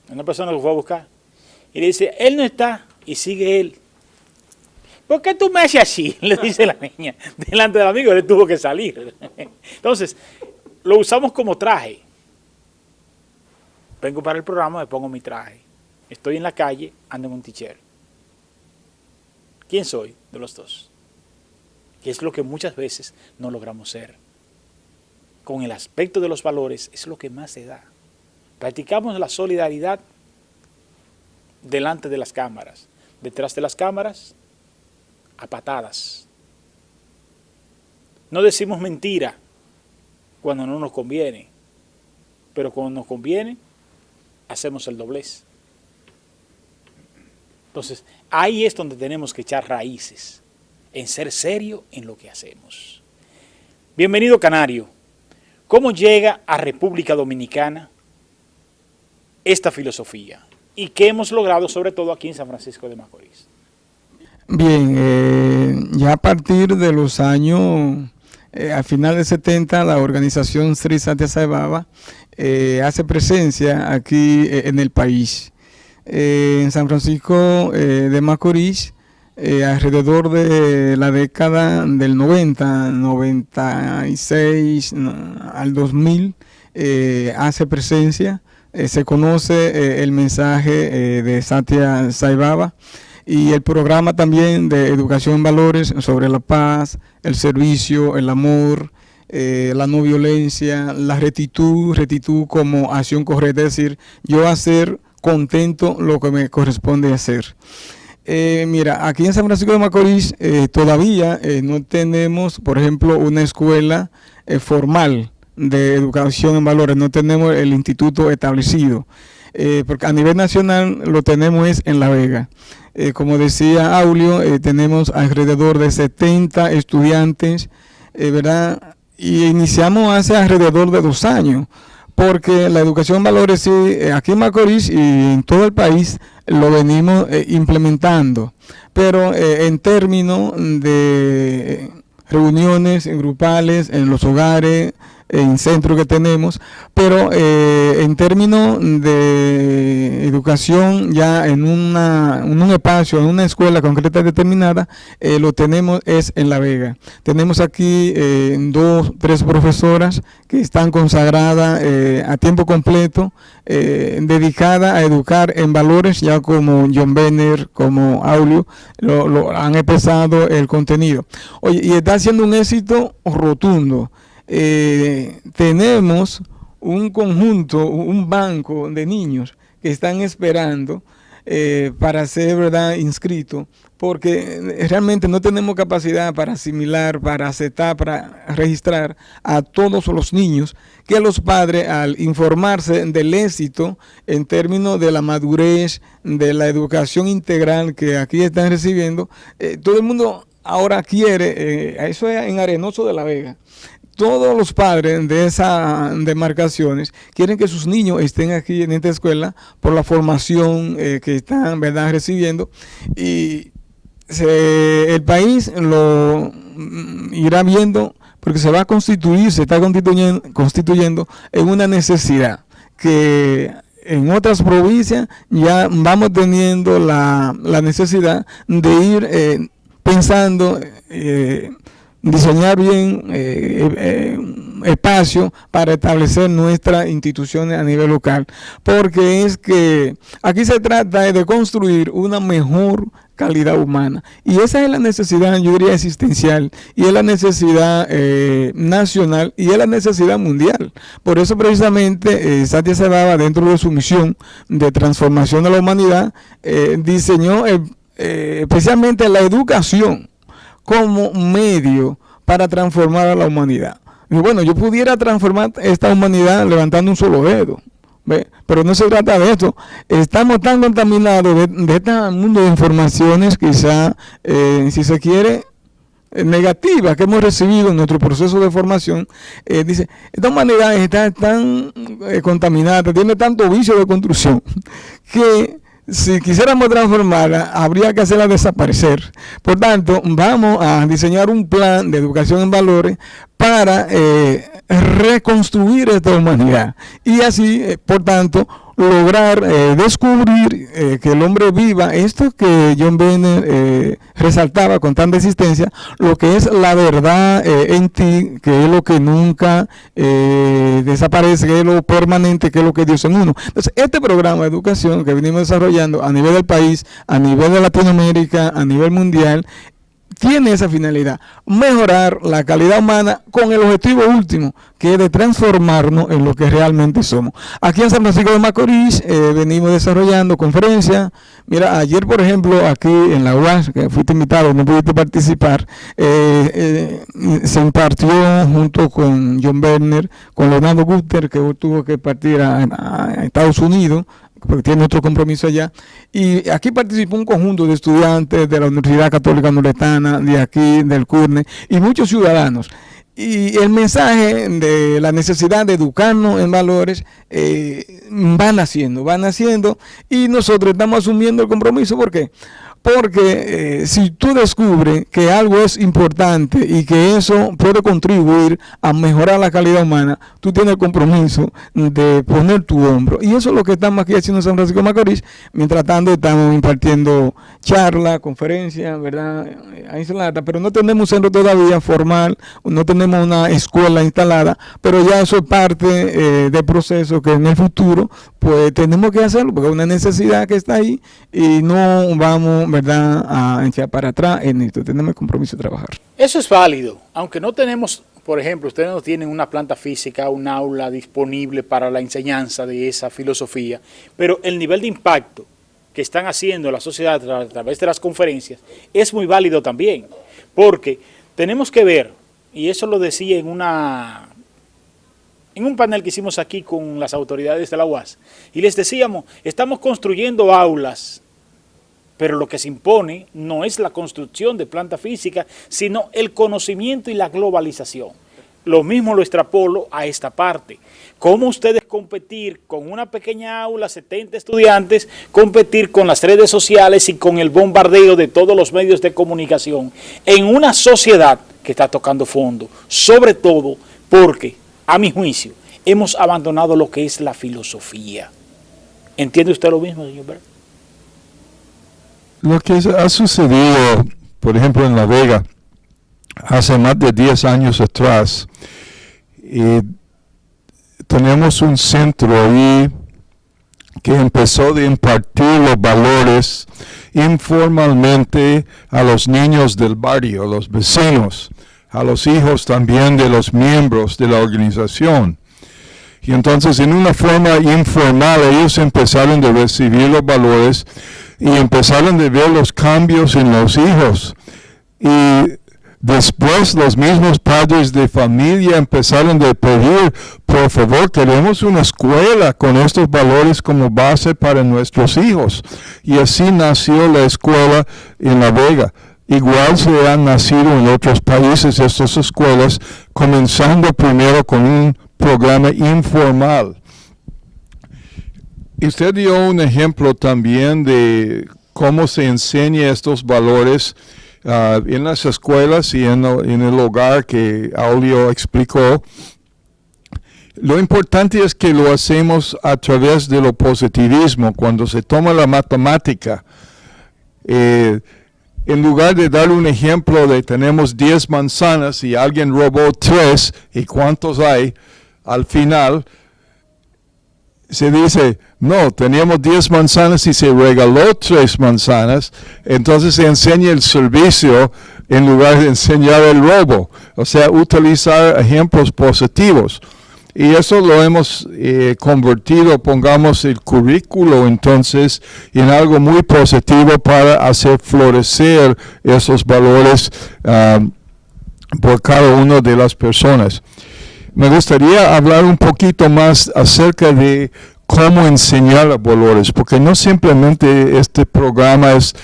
Una persona lo fue a buscar. Y le dice, él no está, y sigue él. ¿Por qué tú me haces así? Le dice la niña. Delante del amigo, él tuvo que salir. Entonces, lo usamos como traje. Vengo para el programa, me pongo mi traje. Estoy en la calle, ando en un t-shirt. ¿Quién soy de los dos? Que es lo que muchas veces no logramos ser. Con el aspecto de los valores es lo que más se da. Practicamos la solidaridad delante de las cámaras. Detrás de las cámaras, a patadas. No decimos mentira cuando no nos conviene, pero cuando nos conviene, hacemos el doblez. Entonces, ahí es donde tenemos que echar raíces, en ser serio en lo que hacemos. Bienvenido, Canario. ¿Cómo llega a República Dominicana esta filosofía? ¿Y qué hemos logrado, sobre todo aquí en San Francisco de Macorís? Bien, ya a partir de los años, a final de 70, la organización Sri Satya Sai Baba hace presencia aquí en el país. En San Francisco de Macorís, alrededor de la década del 90, 96 al 2000, hace presencia, se conoce el mensaje de Satya Sai Baba y el programa también de educación en valores sobre la paz, el servicio, el amor, la no violencia, la rectitud como acción correcta, es decir, yo hacer contento lo que me corresponde hacer. Mira, aquí en San Francisco de Macorís todavía no tenemos, por ejemplo, una escuela formal de educación en valores, no tenemos el instituto establecido, porque a nivel nacional lo tenemos es en La Vega. Como decía Aulio, tenemos alrededor de 70 estudiantes, ¿verdad? Y iniciamos hace alrededor de 2 años. Porque la educación en valores aquí en Macorís y en todo el país lo venimos implementando, pero en términos de reuniones grupales en los hogares, en centros que tenemos, pero en términos de educación ya en un espacio, en una escuela concreta determinada, lo tenemos es en La Vega. Tenemos aquí 2, 3 profesoras que están consagradas a tiempo completo, dedicadas a educar en valores, ya como John Benner, como Aulio, lo han empezado el contenido. Oye, y está haciendo un éxito rotundo. Tenemos un conjunto, un banco de niños que están esperando para ser, ¿verdad?, inscritos, porque realmente no tenemos capacidad para asimilar, para aceptar, para registrar a todos los niños que los padres, al informarse del éxito en términos de la madurez, de la educación integral que aquí están recibiendo, todo el mundo ahora quiere, eso es en Arenoso de La Vega. Todos los padres de esas demarcaciones quieren que sus niños estén aquí en esta escuela por la formación que están, ¿verdad?, recibiendo, y el país lo irá viendo porque se va a constituir, se está constituyendo en una necesidad que en otras provincias ya vamos teniendo la necesidad de ir pensando, diseñar bien espacio para establecer nuestras instituciones a nivel local, porque es que aquí se trata de construir una mejor calidad humana, y esa es la necesidad, yo diría, existencial, y es la necesidad nacional, y es la necesidad mundial. Por eso precisamente Satya Sai Baba, dentro de su misión de transformación de la humanidad, diseñó especialmente la educación como medio para transformar a la humanidad. Y bueno, yo pudiera transformar esta humanidad levantando un solo dedo, ¿ve? Pero no se trata de esto. Estamos tan contaminados de este mundo de informaciones, quizá, si se quiere, negativas que hemos recibido en nuestro proceso de formación. Dice, esta humanidad está tan contaminada, tiene tanto vicio de construcción, que si quisiéramos transformarla, habría que hacerla desaparecer. Por tanto, vamos a diseñar un plan de educación en valores para reconstruir esta humanidad y así, por tanto, lograr descubrir que el hombre viva esto que John Viner resaltaba con tanta insistencia, lo que es la verdad en ti, que es lo que nunca desaparece, que es lo permanente, que es lo que es Dios en uno. Entonces, este programa de educación que venimos desarrollando a nivel del país, a nivel de Latinoamérica, a nivel mundial, tiene esa finalidad, mejorar la calidad humana con el objetivo último, que es de transformarnos en lo que realmente somos. Aquí en San Francisco de Macorís venimos desarrollando conferencias. Mira, ayer, por ejemplo, aquí en la UAS, que fuiste invitado, no pudiste participar, se impartió junto con John Werner, con Leonardo Guter, que tuvo que partir a Estados Unidos, porque tiene otro compromiso allá, y aquí participó un conjunto de estudiantes de la Universidad Católica Nuretana, de aquí, del CURNE, y muchos ciudadanos. Y el mensaje de la necesidad de educarnos en valores va naciendo, y nosotros estamos asumiendo el compromiso. ¿Por qué? Porque si tú descubres que algo es importante y que eso puede contribuir a mejorar la calidad humana, tú tienes el compromiso de poner tu hombro. Y eso es lo que estamos aquí haciendo en San Francisco de Macorís. Mientras tanto, estamos impartiendo charlas, conferencias, ¿verdad? Aisladas, pero no tenemos un centro todavía formal, no tenemos una escuela instalada, pero ya eso es parte del proceso que en el futuro pues tenemos que hacerlo, porque es una necesidad que está ahí y no vamos, ¿verdad?, a echar para atrás en esto. Tenemos el compromiso de trabajar. Eso es válido, aunque no tenemos, por ejemplo, ustedes no tienen una planta física, un aula disponible para la enseñanza de esa filosofía, pero el nivel de impacto que están haciendo la sociedad a través de las conferencias es muy válido también, porque tenemos que ver, y eso lo decía en un panel que hicimos aquí con las autoridades de la UAS, y les decíamos, estamos construyendo aulas, pero lo que se impone no es la construcción de planta física, sino el conocimiento y la globalización. Lo mismo lo extrapolo a esta parte. ¿Cómo ustedes competir con una pequeña aula, 70 estudiantes, competir con las redes sociales y con el bombardeo de todos los medios de comunicación en una sociedad que está tocando fondo? Sobre todo porque, a mi juicio, hemos abandonado lo que es la filosofía. ¿Entiende usted lo mismo, señor Berg? Lo que ha sucedido, por ejemplo, en La Vega, hace más de 10 años atrás, tenemos un centro ahí que empezó a impartir los valores informalmente a los niños del barrio, a los vecinos, a los hijos también de los miembros de la organización. Y entonces, en una forma informal, ellos empezaron a recibir los valores y empezaron a ver los cambios en los hijos. Y después los mismos padres de familia empezaron a pedir, por favor, queremos una escuela con estos valores como base para nuestros hijos. Y así nació la escuela en La Vega. Igual se han nacido en otros países estas escuelas, comenzando primero con un programa informal. Y usted dio un ejemplo también de cómo se enseña estos valores en las escuelas y en el hogar que Aurelio explicó. Lo importante es que lo hacemos a través de lo positivismo. Cuando se toma la matemática, en lugar de dar un ejemplo de tenemos 10 manzanas y alguien robó 3, ¿y cuántos hay? Al final se dice, no, teníamos 10 manzanas y se regaló 3 manzanas, entonces se enseña el servicio en lugar de enseñar el robo. O sea, utilizar ejemplos positivos. Y eso lo hemos convertido, pongamos el currículo entonces, en algo muy positivo para hacer florecer esos valores por cada una de las personas. Me gustaría hablar un poquito más acerca de cómo enseñar los valores, porque no simplemente este programa es,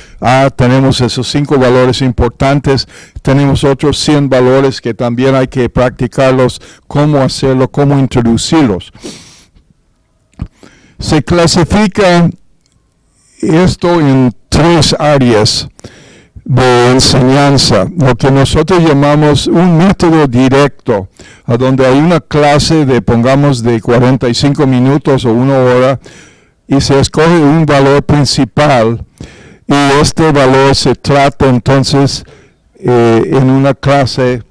tenemos esos 5 valores importantes, tenemos otros 100 valores que también hay que practicarlos, cómo hacerlo, cómo introducirlos. Se clasifica esto en 3 áreas de enseñanza, lo que nosotros llamamos un método directo, a donde hay una clase de, pongamos, de 45 minutos o 1 hora, y se escoge un valor principal, y este valor se trata entonces en una clase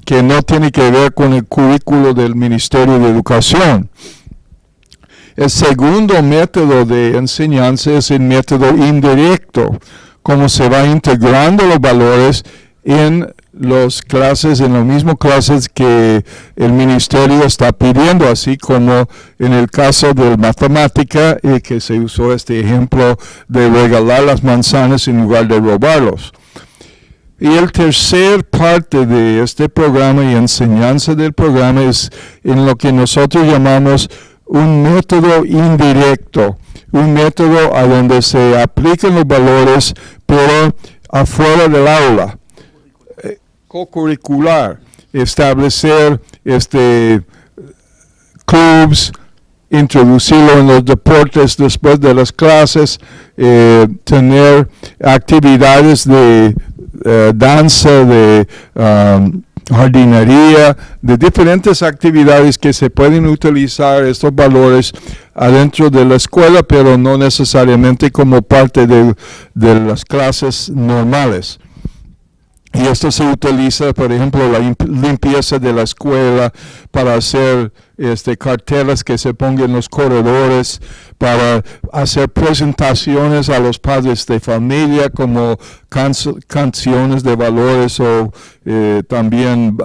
que no tiene que ver con el currículo del Ministerio de Educación. El segundo método de enseñanza es el método indirecto, cómo se va integrando los valores en las clases, en las mismas clases que el ministerio está pidiendo, así como en el caso de matemática, que se usó este ejemplo de regalar las manzanas en lugar de robarlos. Y el tercer parte de este programa y enseñanza del programa es en lo que nosotros llamamos un método indirecto, un método a donde se aplican los valores, pero afuera del aula, co-curricular, establecer clubs, introducirlo en los deportes después de las clases, tener actividades de danza, de jardinería, de diferentes actividades que se pueden utilizar estos valores adentro de la escuela, pero no necesariamente como parte de las clases normales. Y esto se utiliza, por ejemplo, la limpieza de la escuela para hacer carteles que se pongan en los corredores, para hacer presentaciones a los padres de familia como canciones de valores o también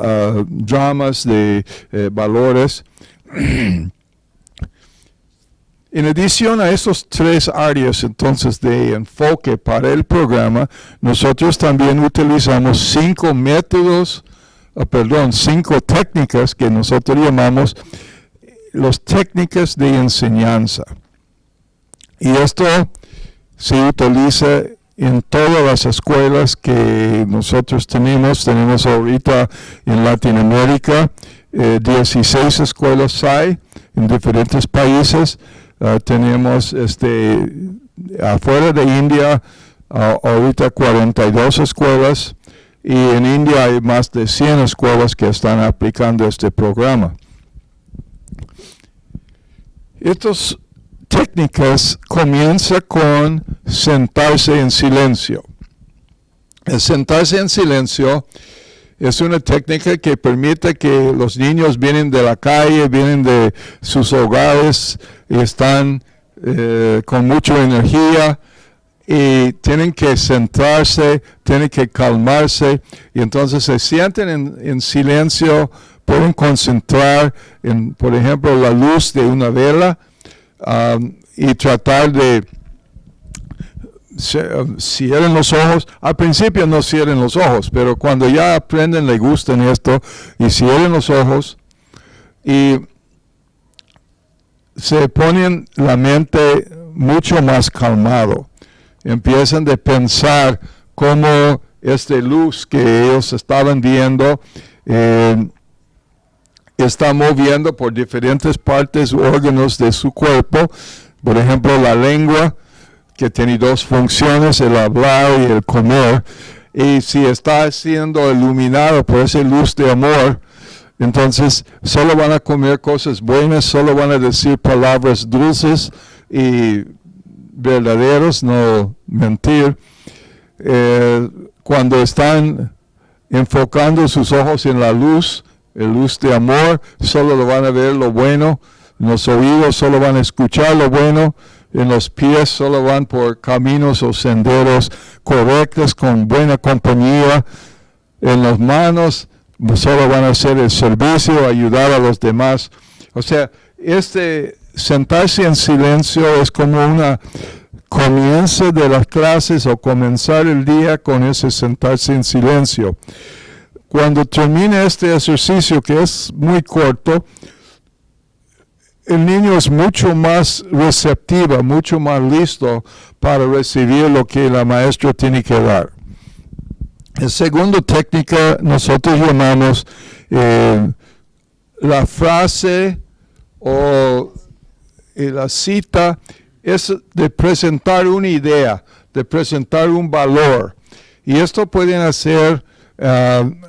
dramas de valores. En adición a esas 3 áreas entonces de enfoque para el programa, nosotros también utilizamos 5 técnicas que nosotros llamamos las técnicas de enseñanza. Y esto se utiliza en todas las escuelas que nosotros tenemos. Tenemos ahorita en Latinoamérica 16 escuelas hay en diferentes países. Tenemos afuera de India ahorita 42 escuelas, y en India hay más de 100 escuelas que están aplicando este programa. Estas técnicas comienzan con sentarse en silencio. El sentarse en silencio es una técnica que permite que los niños vienen de la calle, vienen de sus hogares, y están con mucha energía y tienen que centrarse, tienen que calmarse, y entonces se sienten en silencio, pueden concentrar en, por ejemplo, la luz de una vela y tratar de cierren los ojos. Al principio no cierren los ojos, pero cuando ya aprenden, les gustan esto, y cierren los ojos y se ponen la mente mucho más calmado. Empiezan a pensar cómo esta luz que ellos estaban viendo está moviendo por diferentes partes, órganos de su cuerpo. Por ejemplo, la lengua, que tiene 2 funciones, el hablar y el comer, y si está siendo iluminado por esa luz de amor, entonces solo van a comer cosas buenas, solo van a decir palabras dulces y verdaderos, no mentir. Cuando están enfocando sus ojos en la luz de amor, solo lo van a ver lo bueno, en los oídos solo van a escuchar lo bueno, en los pies solo van por caminos o senderos correctos con buena compañía, en las manos solo van a hacer el servicio, ayudar a los demás. O sea, sentarse en silencio es como una comienzo de las clases o comenzar el día con ese sentarse en silencio. Cuando termine este ejercicio, que es muy corto, el niño es mucho más receptivo, mucho más listo para recibir lo que la maestra tiene que dar. La segunda técnica nosotros llamamos la frase o la cita es de presentar una idea, de presentar un valor. Y esto pueden hacer en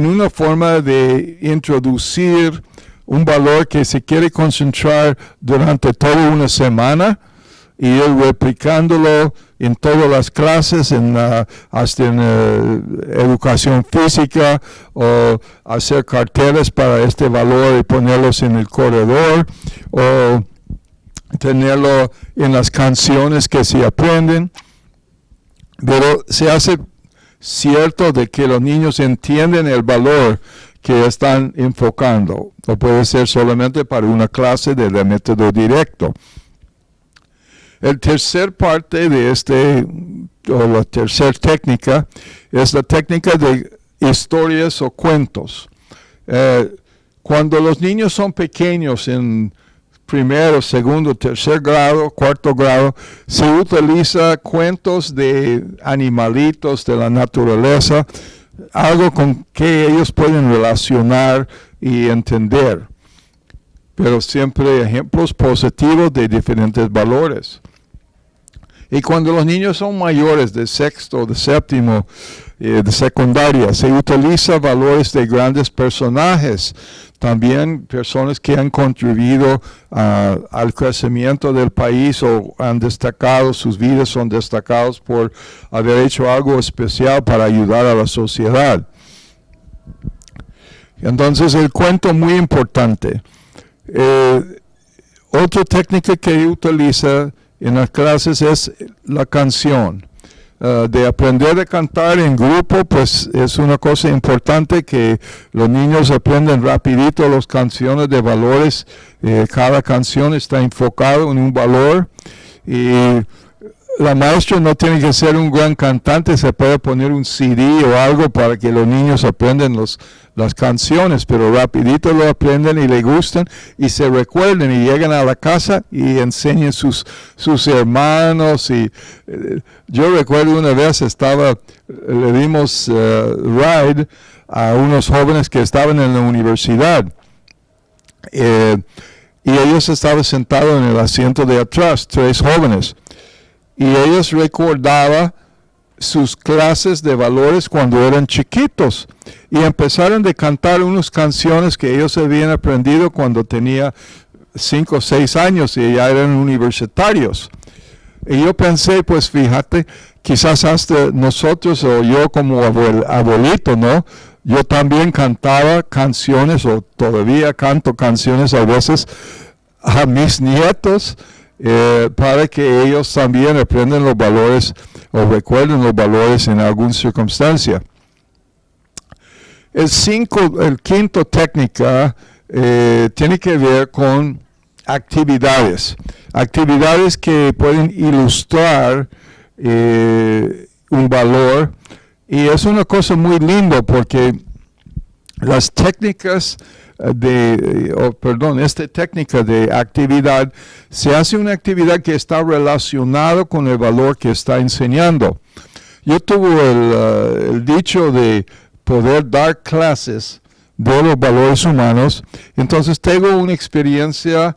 una forma de introducir un valor que se quiere concentrar durante toda una semana y ir replicándolo en todas las clases, hasta en educación física, o hacer carteles para este valor y ponerlos en el corredor, o tenerlo en las canciones que se aprenden. Pero se hace cierto de que los niños entienden el valor que están enfocando. O puede ser solamente para una clase de método directo. El tercer parte de o la tercera técnica, es la técnica de historias o cuentos. Cuando los niños son pequeños, en primero, segundo, tercer grado, cuarto grado, se utiliza cuentos de animalitos de la naturaleza, algo con que ellos pueden relacionar y entender, pero siempre ejemplos positivos de diferentes valores. Y cuando los niños son mayores, de sexto, de séptimo, de secundaria, se utiliza valores de grandes personajes, también personas que han contribuido al crecimiento del país o han destacado, sus vidas son destacados por haber hecho algo especial para ayudar a la sociedad. Entonces el cuento muy importante. Otra técnica que utiliza en las clases es la canción. De aprender a cantar en grupo, pues es una cosa importante que los niños aprenden rapidito las canciones de valores. Cada canción está enfocada en un valor y la maestra no tiene que ser un gran cantante, se puede poner un CD o algo para que los niños aprendan las canciones, pero rapidito lo aprenden y le gustan y se recuerden y llegan a la casa y enseñan sus hermanos. Y yo recuerdo una vez le dimos ride a unos jóvenes que estaban en la universidad y ellos estaban sentados en el asiento de atrás, 3 jóvenes. Y ellos recordaban sus clases de valores cuando eran chiquitos. Y empezaron a cantar unas canciones que ellos habían aprendido cuando tenía 5 o 6 años y ya eran universitarios. Y yo pensé, pues fíjate, quizás hasta nosotros o yo como abuelito, ¿no? Yo también cantaba canciones o todavía canto canciones a veces a mis nietos, para que ellos también aprendan los valores o recuerden los valores en alguna circunstancia. El quinto técnica tiene que ver con actividades que pueden ilustrar un valor, y es una cosa muy linda porque las técnicas esta técnica de actividad, se hace una actividad que está relacionada con el valor que está enseñando. Yo tuve el dicho de poder dar clases de los valores humanos, entonces tengo una experiencia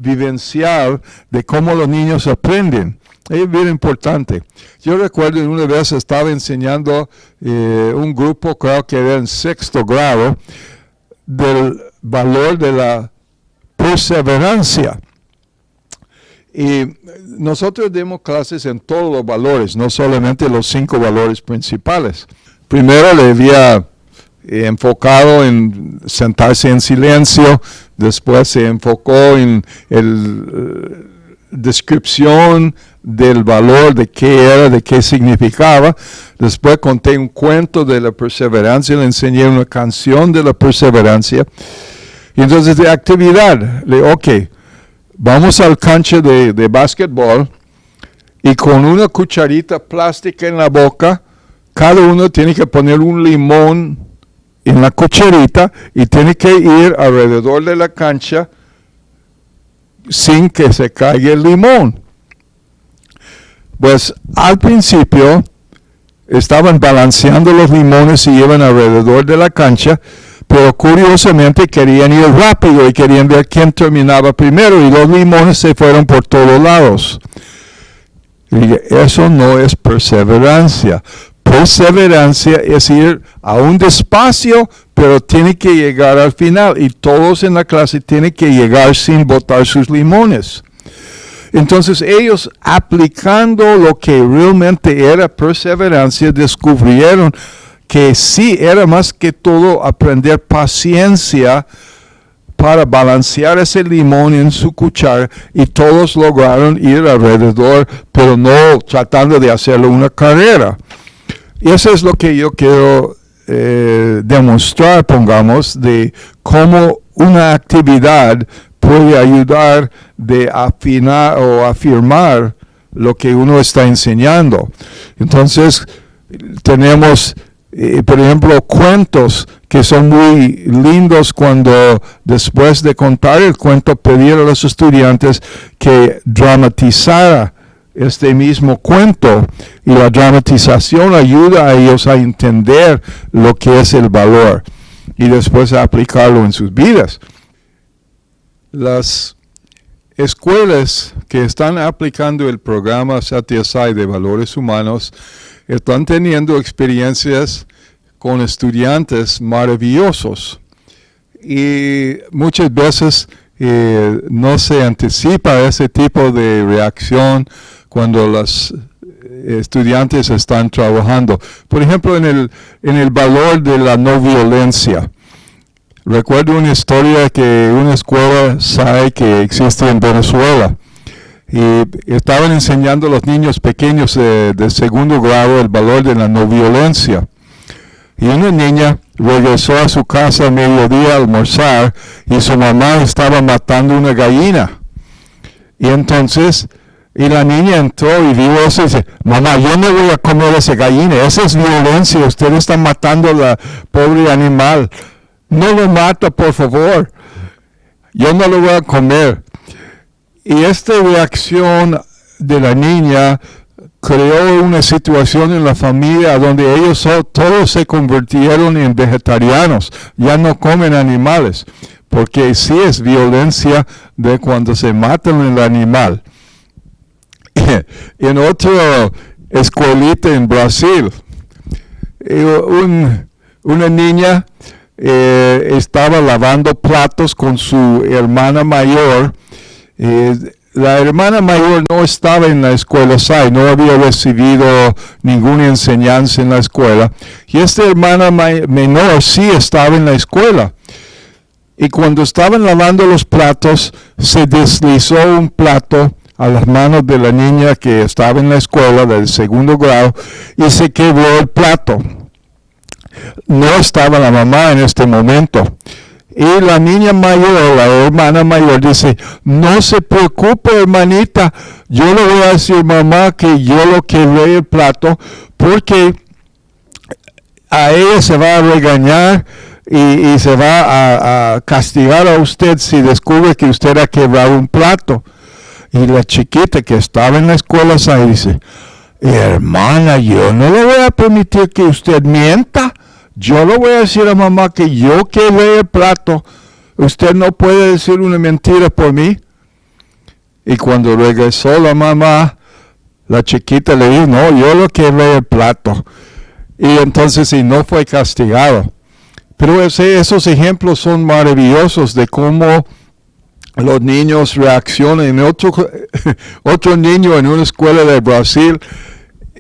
vivencial de cómo los niños aprenden. Es bien importante. Yo recuerdo una vez estaba enseñando un grupo, creo que era en 6º grado, del valor de la perseverancia. Y nosotros demos clases en todos los valores, no solamente los 5 valores principales. Primero le había enfocado en sentarse en silencio, después se enfocó en descripción del valor, de qué era, de qué significaba. Después conté un cuento de la perseverancia, le enseñé una canción de la perseverancia. Y entonces de actividad, vamos al cancha de básquetbol y con una cucharita plástica en la boca, cada uno tiene que poner un limón en la cucharita y tiene que ir alrededor de la cancha sin que se caiga el limón. Pues al principio estaban balanceando los limones y iban alrededor de la cancha, pero curiosamente querían ir rápido y querían ver quién terminaba primero, y los limones se fueron por todos lados. Y dije, eso no es perseverancia. Perseverancia es ir aún despacio, pero tiene que llegar al final, y todos en la clase tienen que llegar sin botar sus limones. Entonces ellos, aplicando lo que realmente era perseverancia, descubrieron que sí era más que todo aprender paciencia para balancear ese limón en su cuchara, y todos lograron ir alrededor, pero no tratando de hacerlo una carrera. Y eso es lo que yo quiero demostrar, pongamos, de cómo una actividad puede ayudar de afinar o afirmar lo que uno está enseñando. Entonces, tenemos, por ejemplo, cuentos que son muy lindos cuando después de contar el cuento pedir a los estudiantes que dramatizara este mismo cuento, y la dramatización ayuda a ellos a entender lo que es el valor y después a aplicarlo en sus vidas. Las escuelas que están aplicando el programa Satya Sai de valores humanos están teniendo experiencias con estudiantes maravillosos, y muchas veces no se anticipa ese tipo de reacción cuando los estudiantes están trabajando. Por ejemplo, en el valor de la no violencia. Recuerdo una historia que una escuela SAI que existe en Venezuela, y estaban enseñando a los niños pequeños de segundo grado el valor de la no violencia. Y una niña regresó a su casa a mediodía a almorzar, y su mamá estaba matando una gallina. Y entonces, la niña entró y vio eso y dice, mamá, yo no voy a comer esa gallina, esa es violencia, ustedes están matando a la pobre animal. No lo mata, por favor. Yo no lo voy a comer. Y esta reacción de la niña creó una situación en la familia donde ellos todos se convirtieron en vegetarianos. Ya no comen animales, porque sí es violencia de cuando se matan el animal. En otra escuelita en Brasil, una niña estaba lavando platos con su hermana mayor. La hermana mayor no estaba en la escuela SAI, no había recibido ninguna enseñanza en la escuela, y esta hermana menor sí estaba en la escuela. Y cuando estaban lavando los platos, se deslizó un plato a las manos de la niña que estaba en la escuela del segundo grado, y se quebró el plato. No estaba la mamá en este momento. Y la niña mayor, la hermana mayor, dice, no se preocupe, hermanita, yo le voy a decir mamá que yo lo quebré el plato, porque a ella se va a regañar y se va a castigar a usted si descubre que usted ha quebrado un plato. Y la chiquita que estaba en la escuela SAI dice, hermana, yo no le voy a permitir que usted mienta. Yo le voy a decir a mamá que yo quebré el plato. Usted no puede decir una mentira por mí. Y cuando regresó la mamá, la chiquita le dijo, no, yo lo quebré el plato. Y entonces no fue castigado. Pero esos ejemplos son maravillosos de cómo los niños reaccionan. Otro niño en una escuela de Brasil,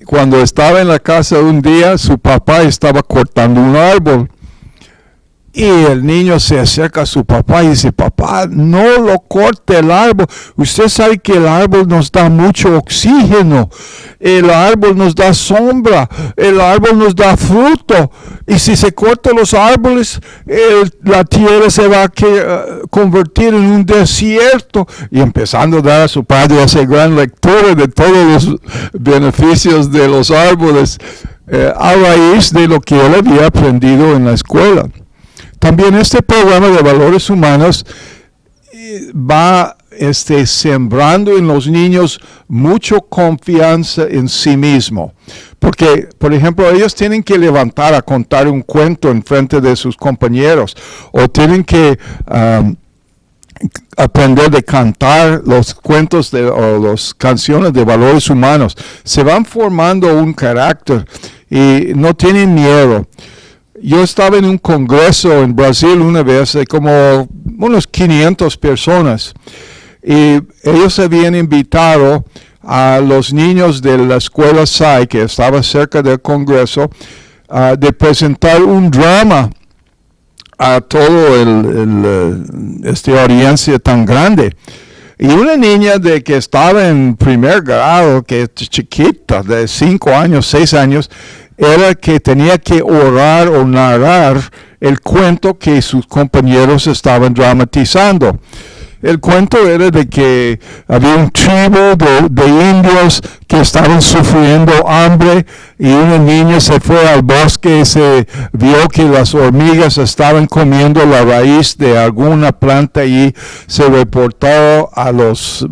cuando estaba en la casa un día, su papá estaba cortando un árbol. Y el niño se acerca a su papá y dice, papá, no lo corte el árbol. Usted sabe que el árbol nos da mucho oxígeno. El árbol nos da sombra. El árbol nos da fruto. Y si se cortan los árboles, la tierra se va a convertir en un desierto. Y empezando a dar a su padre esa gran lectura de todos los beneficios de los árboles, a raíz de lo que él había aprendido en la escuela. También este programa de valores humanos va sembrando en los niños mucha confianza en sí mismo. Porque, por ejemplo, ellos tienen que levantar a contar un cuento en frente de sus compañeros, o tienen que aprender de cantar los cuentos o las canciones de valores humanos. Se van formando un carácter y no tienen miedo. Yo estaba en un congreso en Brasil una vez de como unos 500 personas y ellos habían invitado a los niños de la escuela SAI, que estaba cerca del congreso, de presentar un drama a todo esta audiencia tan grande. Y una niña de que estaba en primer grado, que es chiquita, de 5 años, 6 años, era que tenía que orar o narrar el cuento que sus compañeros estaban dramatizando. El cuento era de que había un tribu de indios que estaban sufriendo hambre y una niña se fue al bosque y se vio que las hormigas estaban comiendo la raíz de alguna planta y se reportó a los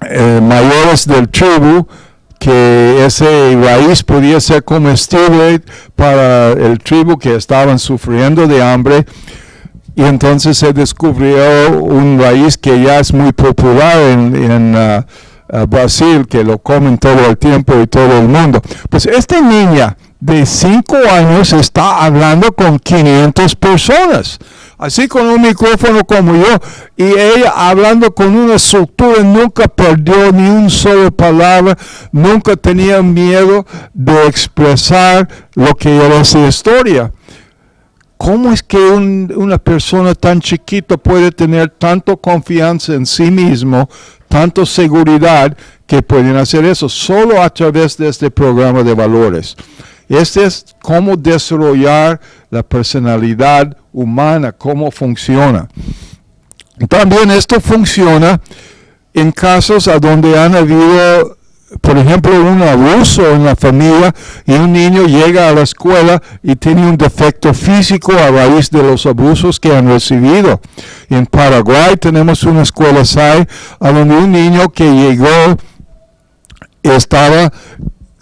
mayores del tribu que ese raíz podía ser comestible para el tribu que estaban sufriendo de hambre. Y entonces se descubrió un raíz que ya es muy popular en Brasil, que lo comen todo el tiempo y todo el mundo. Pues esta niña de 5 años está hablando con 500 personas, así con un micrófono como yo, y ella hablando con una estructura, nunca perdió ni una sola palabra, nunca tenía miedo de expresar lo que era esa historia. ¿Cómo es que una persona tan chiquita puede tener tanta confianza en sí mismo, tanta seguridad que pueden hacer eso? Solo a través de este programa de valores. Este es cómo desarrollar la personalidad humana, cómo funciona. También esto funciona en casos a donde han habido, por ejemplo, un abuso en la familia y un niño llega a la escuela y tiene un defecto físico a raíz de los abusos que han recibido. En Paraguay tenemos una escuela SAI a donde un niño que llegó estaba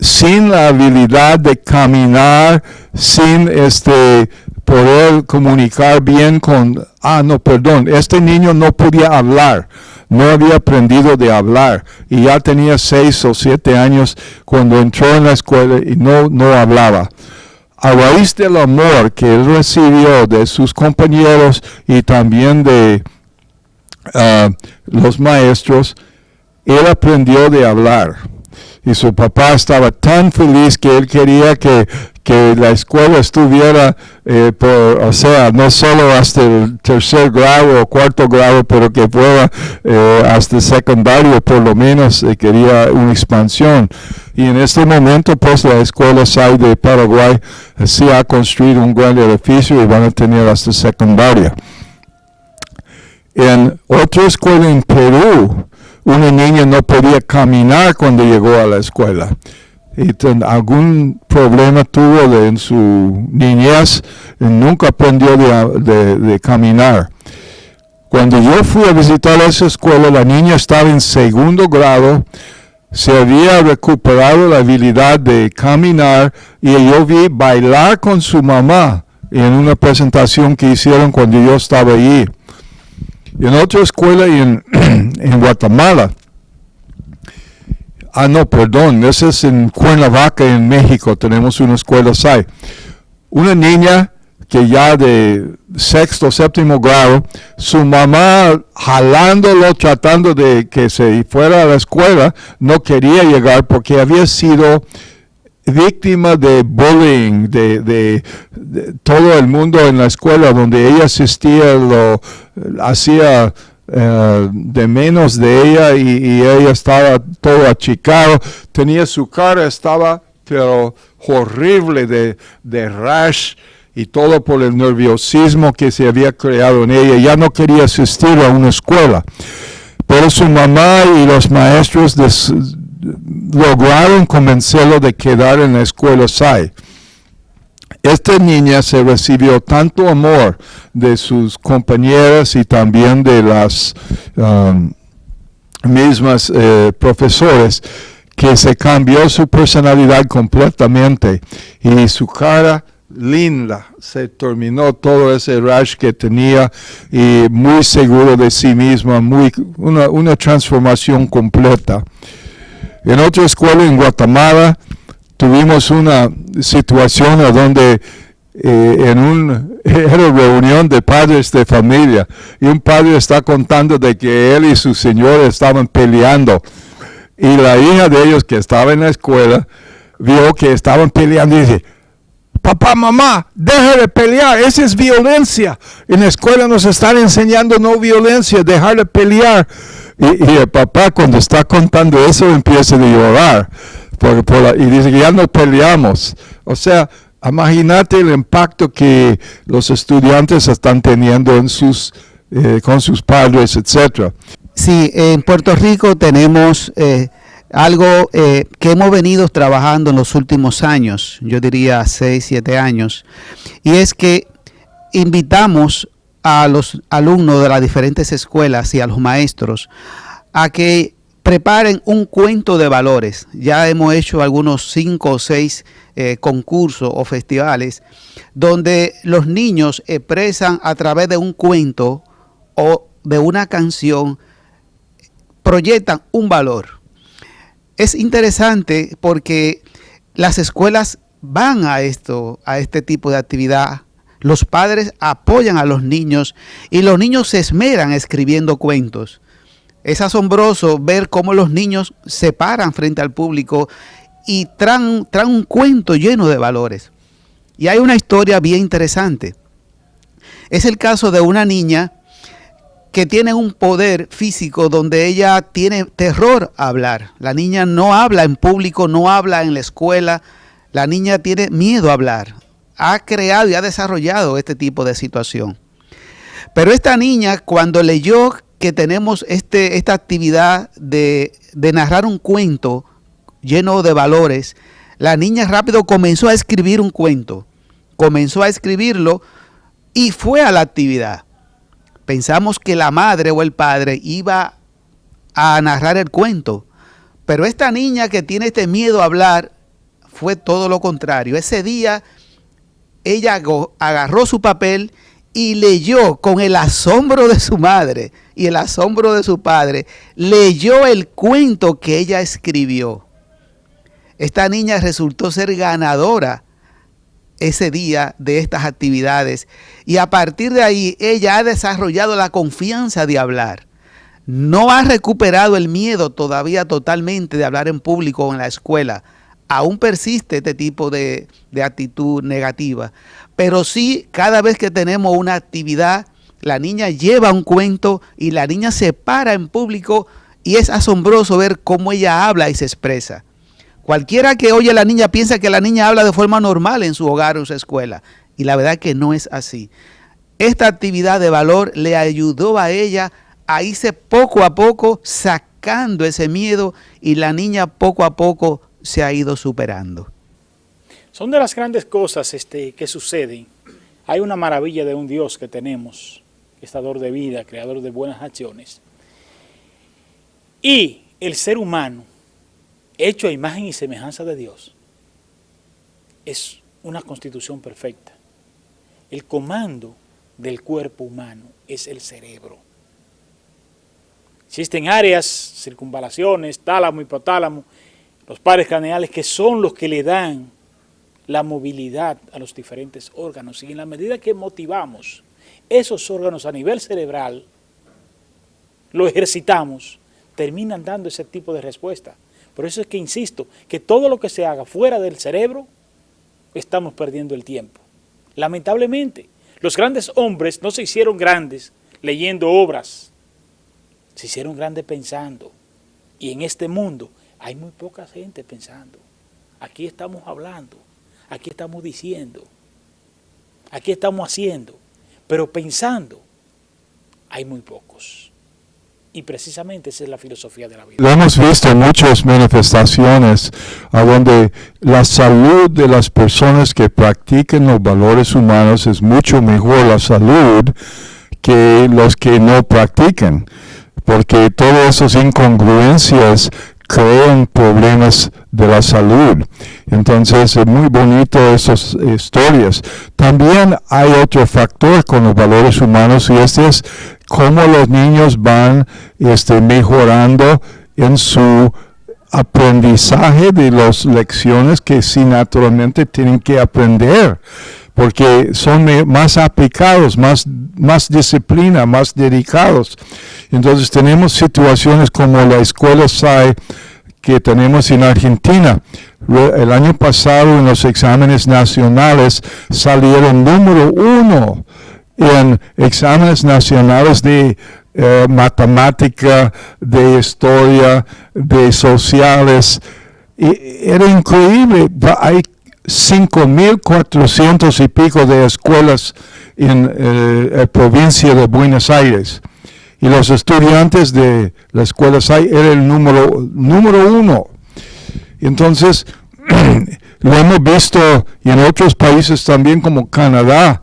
sin la habilidad de caminar, sin poder comunicar bien con... este niño no podía hablar. No había aprendido de hablar y ya tenía 6 o 7 años cuando entró en la escuela y no hablaba. A raíz del amor que él recibió de sus compañeros y también de los maestros, él aprendió de hablar. Y su papá estaba tan feliz que él quería que la escuela estuviera, no solo hasta el 3er grado o 4º grado, pero que fuera hasta el secundario, por lo menos quería una expansión. Y en este momento, pues la escuela SAI de Paraguay sí ha construido un gran edificio y van a tener hasta secundaria. En otra escuela en Perú, una niña no podía caminar cuando llegó a la escuela. Y algún problema tuvo en su niñez y nunca aprendió de caminar. Cuando yo fui a visitar esa escuela, la niña estaba en 2º grado, se había recuperado la habilidad de caminar y yo vi bailar con su mamá en una presentación que hicieron cuando yo estaba allí. En otra escuela en Guatemala, ese es en Cuernavaca, en México, tenemos una escuela SAI. Una niña que ya de 6º o 7º grado, su mamá jalándolo, tratando de que se fuera a la escuela, no quería llegar porque había sido víctima de bullying, de todo el mundo en la escuela donde ella asistía, lo hacía de menos de ella y ella estaba todo achicado, tenía su cara, estaba pero horrible de rash y todo por el nerviosismo que se había creado en ella. Ya no quería asistir a una escuela, pero su mamá y los maestros lograron convencerlo de quedar en la escuela SAI. esta niña se recibió tanto amor de sus compañeras y también de las mismas profesores, que se cambió su personalidad completamente y su cara linda, se terminó todo ese rash que tenía y muy seguro de sí misma, una transformación completa. En otra escuela en Guatemala tuvimos una situación donde en una reunión de padres de familia y un padre está contando de que él y su señora estaban peleando y la hija de ellos que estaba en la escuela vio que estaban peleando y dice: papá, mamá, deja de pelear, esa es violencia. En la escuela nos están enseñando no violencia, dejar de pelear. Y el papá, cuando está contando eso, empieza a llorar. Y dice que ya no peleamos. O sea, imagínate el impacto que los estudiantes están teniendo en con sus padres, etc. Sí, en Puerto Rico tenemos algo que hemos venido trabajando en los últimos años, yo diría 6, 7 años, y es que invitamos a los alumnos de las diferentes escuelas y a los maestros a que preparen un cuento de valores. Ya hemos hecho algunos 5 o 6 concursos o festivales donde los niños expresan a través de un cuento o de una canción, proyectan un valor. Es interesante porque las escuelas van a este tipo de actividad. Los padres apoyan a los niños y los niños se esmeran escribiendo cuentos. Es asombroso ver cómo los niños se paran frente al público y traen un cuento lleno de valores. Y hay una historia bien interesante. Es el caso de una niña que tiene un poder físico donde ella tiene terror a hablar. La niña no habla en público, no habla en la escuela. La niña tiene miedo a hablar. Ha creado y ha desarrollado este tipo de situación. Pero esta niña, cuando leyó que tenemos esta actividad de narrar un cuento lleno de valores, la niña rápido comenzó a escribir un cuento. Comenzó a escribirlo y fue a la actividad. Pensamos que la madre o el padre iba a narrar el cuento, pero esta niña que tiene este miedo a hablar fue todo lo contrario. Ese día ella agarró su papel y leyó con el asombro de su madre y el asombro de su padre, leyó el cuento que ella escribió. Esta niña resultó ser ganadora ese día de estas actividades y a partir de ahí ella ha desarrollado la confianza de hablar. No ha recuperado el miedo todavía totalmente de hablar en público o en la escuela. Aún persiste este tipo de actitud negativa, pero sí, cada vez que tenemos una actividad, la niña lleva un cuento y la niña se para en público y es asombroso ver cómo ella habla y se expresa. Cualquiera que oye a la niña piensa que la niña habla de forma normal en su hogar o en su escuela, y la verdad que no es así. Esta actividad de valor le ayudó a ella a irse poco a poco sacando ese miedo y la niña poco a poco se ha ido superando. Son de las grandes cosas que suceden. Hay una maravilla de un Dios que tenemos, que es dador de vida, creador de buenas acciones. Y el ser humano, hecho a imagen y semejanza de Dios, es una constitución perfecta. El comando del cuerpo humano es el cerebro. Existen áreas, circunvalaciones, tálamo, hipotálamo, los pares craneales, que son los que le dan la movilidad a los diferentes órganos. Y en la medida que motivamos esos órganos a nivel cerebral, lo ejercitamos, terminan dando ese tipo de respuesta. Por eso es que insisto, que todo lo que se haga fuera del cerebro, estamos perdiendo el tiempo. Lamentablemente, los grandes hombres no se hicieron grandes leyendo obras, se hicieron grandes pensando. Y en este mundo hay muy poca gente pensando. Aquí estamos hablando, aquí estamos diciendo, aquí estamos haciendo, pero pensando hay muy pocos. Y precisamente esa es la filosofía de la vida. Lo hemos visto en muchas manifestaciones a donde la salud de las personas que practican los valores humanos es mucho mejor la salud que los que no practican, porque todas esas incongruencias crean problemas de la salud. Entonces es muy bonito esas historias. También hay otro factor con los valores humanos y este es cómo los niños van mejorando en su aprendizaje de las lecciones que sí naturalmente tienen que aprender, porque son más aplicados, más disciplina, más dedicados. Entonces tenemos situaciones como la escuela SAI que tenemos en Argentina. El año pasado en los exámenes nacionales salieron número 1 en exámenes nacionales de matemática, de historia, de sociales. Y era increíble. Hay 5.400 y pico de escuelas en la provincia de Buenos Aires. Y los estudiantes de la escuela SAI eran el número 1. Entonces, lo hemos visto en otros países también como Canadá.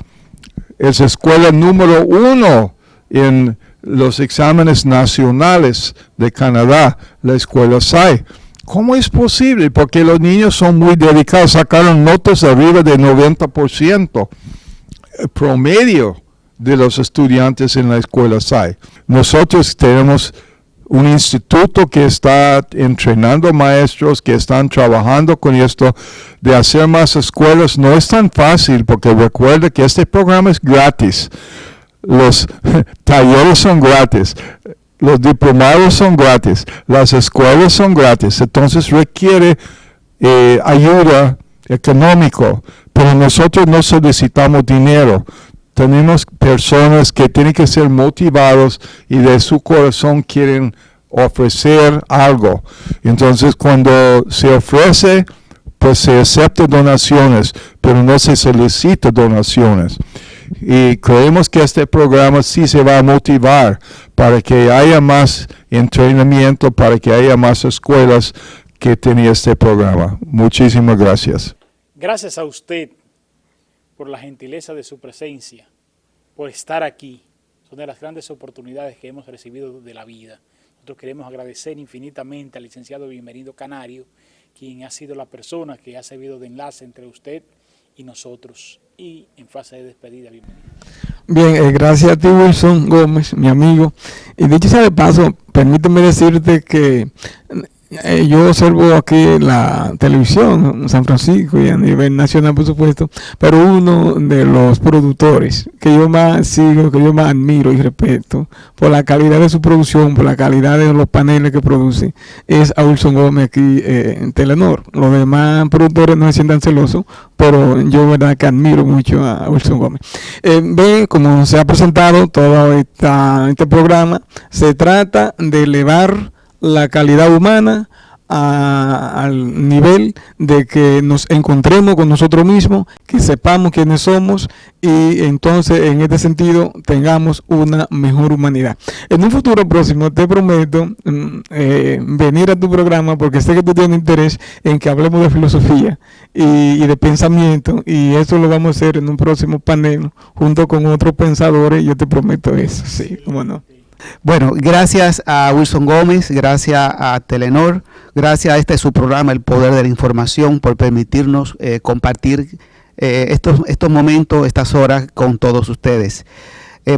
Es escuela número 1 en los exámenes nacionales de Canadá, la escuela SAI. ¿Cómo es posible? Porque los niños son muy dedicados, sacaron notas arriba de 90%, promedio de los estudiantes en la escuela SAI. Nosotros tenemos un instituto que está entrenando maestros que están trabajando con esto de hacer más escuelas. No es tan fácil porque recuerda que este programa es gratis. Los talleres son gratis. Los diplomados son gratis, las escuelas son gratis, entonces requiere ayuda económica, pero nosotros no solicitamos dinero. Tenemos personas que tienen que ser motivados y de su corazón quieren ofrecer algo. Entonces cuando se ofrece, pues se acepta donaciones, pero no se solicita donaciones. Y creemos que este programa sí se va a motivar para que haya más entrenamiento, para que haya más escuelas que tenía este programa. Muchísimas gracias. Gracias a usted por la gentileza de su presencia, por estar aquí. Son de las grandes oportunidades que hemos recibido de la vida. Nosotros queremos agradecer infinitamente al licenciado Bienvenido Canario, quien ha sido la persona que ha servido de enlace entre usted y nosotros. Y en fase de despedida, bienvenido. Bien, gracias a ti, Wilson Gómez, mi amigo. Y dicho sea de paso, permíteme decirte que yo observo aquí la televisión en San Francisco y a nivel nacional, por supuesto, pero uno de los productores que yo más sigo, que yo más admiro y respeto por la calidad de su producción, por la calidad de los paneles que produce, es a Wilson Gómez aquí en Telenor. Los demás productores no se sientan celosos, pero yo verdad que admiro mucho a Wilson Gómez. Ven, como se ha presentado todo este programa, se trata de elevar la calidad humana al nivel de que nos encontremos con nosotros mismos, que sepamos quiénes somos y entonces en este sentido tengamos una mejor humanidad. En un futuro próximo te prometo venir a tu programa porque sé que tú tienes interés en que hablemos de filosofía y de pensamiento, y eso lo vamos a hacer en un próximo panel junto con otros pensadores. Yo te prometo eso, sí, cómo no. Bueno, gracias a Wilson Gómez, gracias a Telenor, gracias a este su programa El Poder de la Información por permitirnos compartir estos momentos, estas horas con todos ustedes.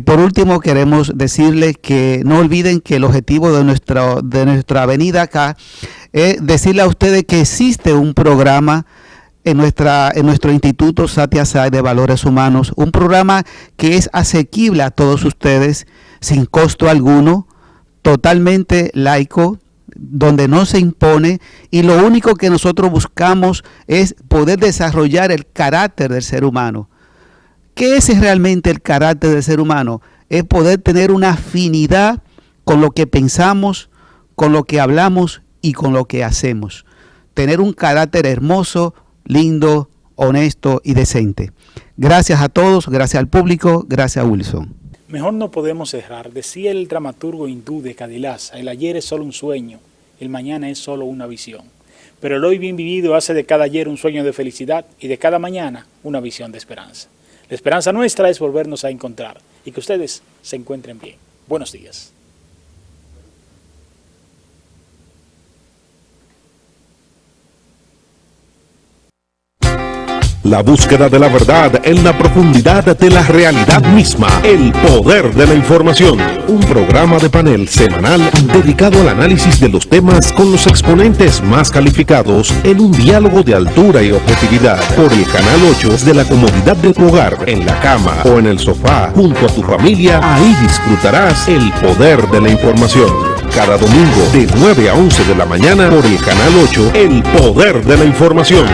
Por último, queremos decirles que no olviden que el objetivo de nuestra venida acá es decirle a ustedes que existe un programa en nuestro Instituto Sathya Sai de Valores Humanos, un programa que es asequible a todos ustedes, sin costo alguno, totalmente laico, donde no se impone, y lo único que nosotros buscamos es poder desarrollar el carácter del ser humano. ¿Qué es realmente el carácter del ser humano? Es poder tener una afinidad con lo que pensamos, con lo que hablamos y con lo que hacemos. Tener un carácter hermoso, lindo, honesto y decente. Gracias a todos, gracias al público, gracias a Wilson. mejor no podemos cerrar. Decía el dramaturgo hindú de Kadilasa, el ayer es solo un sueño, el mañana es solo una visión. Pero el hoy bien vivido hace de cada ayer un sueño de felicidad y de cada mañana una visión de esperanza. La esperanza nuestra es volvernos a encontrar y que ustedes se encuentren bien. Buenos días. La búsqueda de la verdad en la profundidad de la realidad misma. El poder de la información. Un programa de panel semanal dedicado al análisis de los temas con los exponentes más calificados en un diálogo de altura y objetividad. Por el Canal 8 de la comodidad de tu hogar, en la cama o en el sofá, junto a tu familia. Ahí disfrutarás el poder de la información. Cada domingo de 9 a 11 de la mañana por el Canal 8, El Poder de la Información.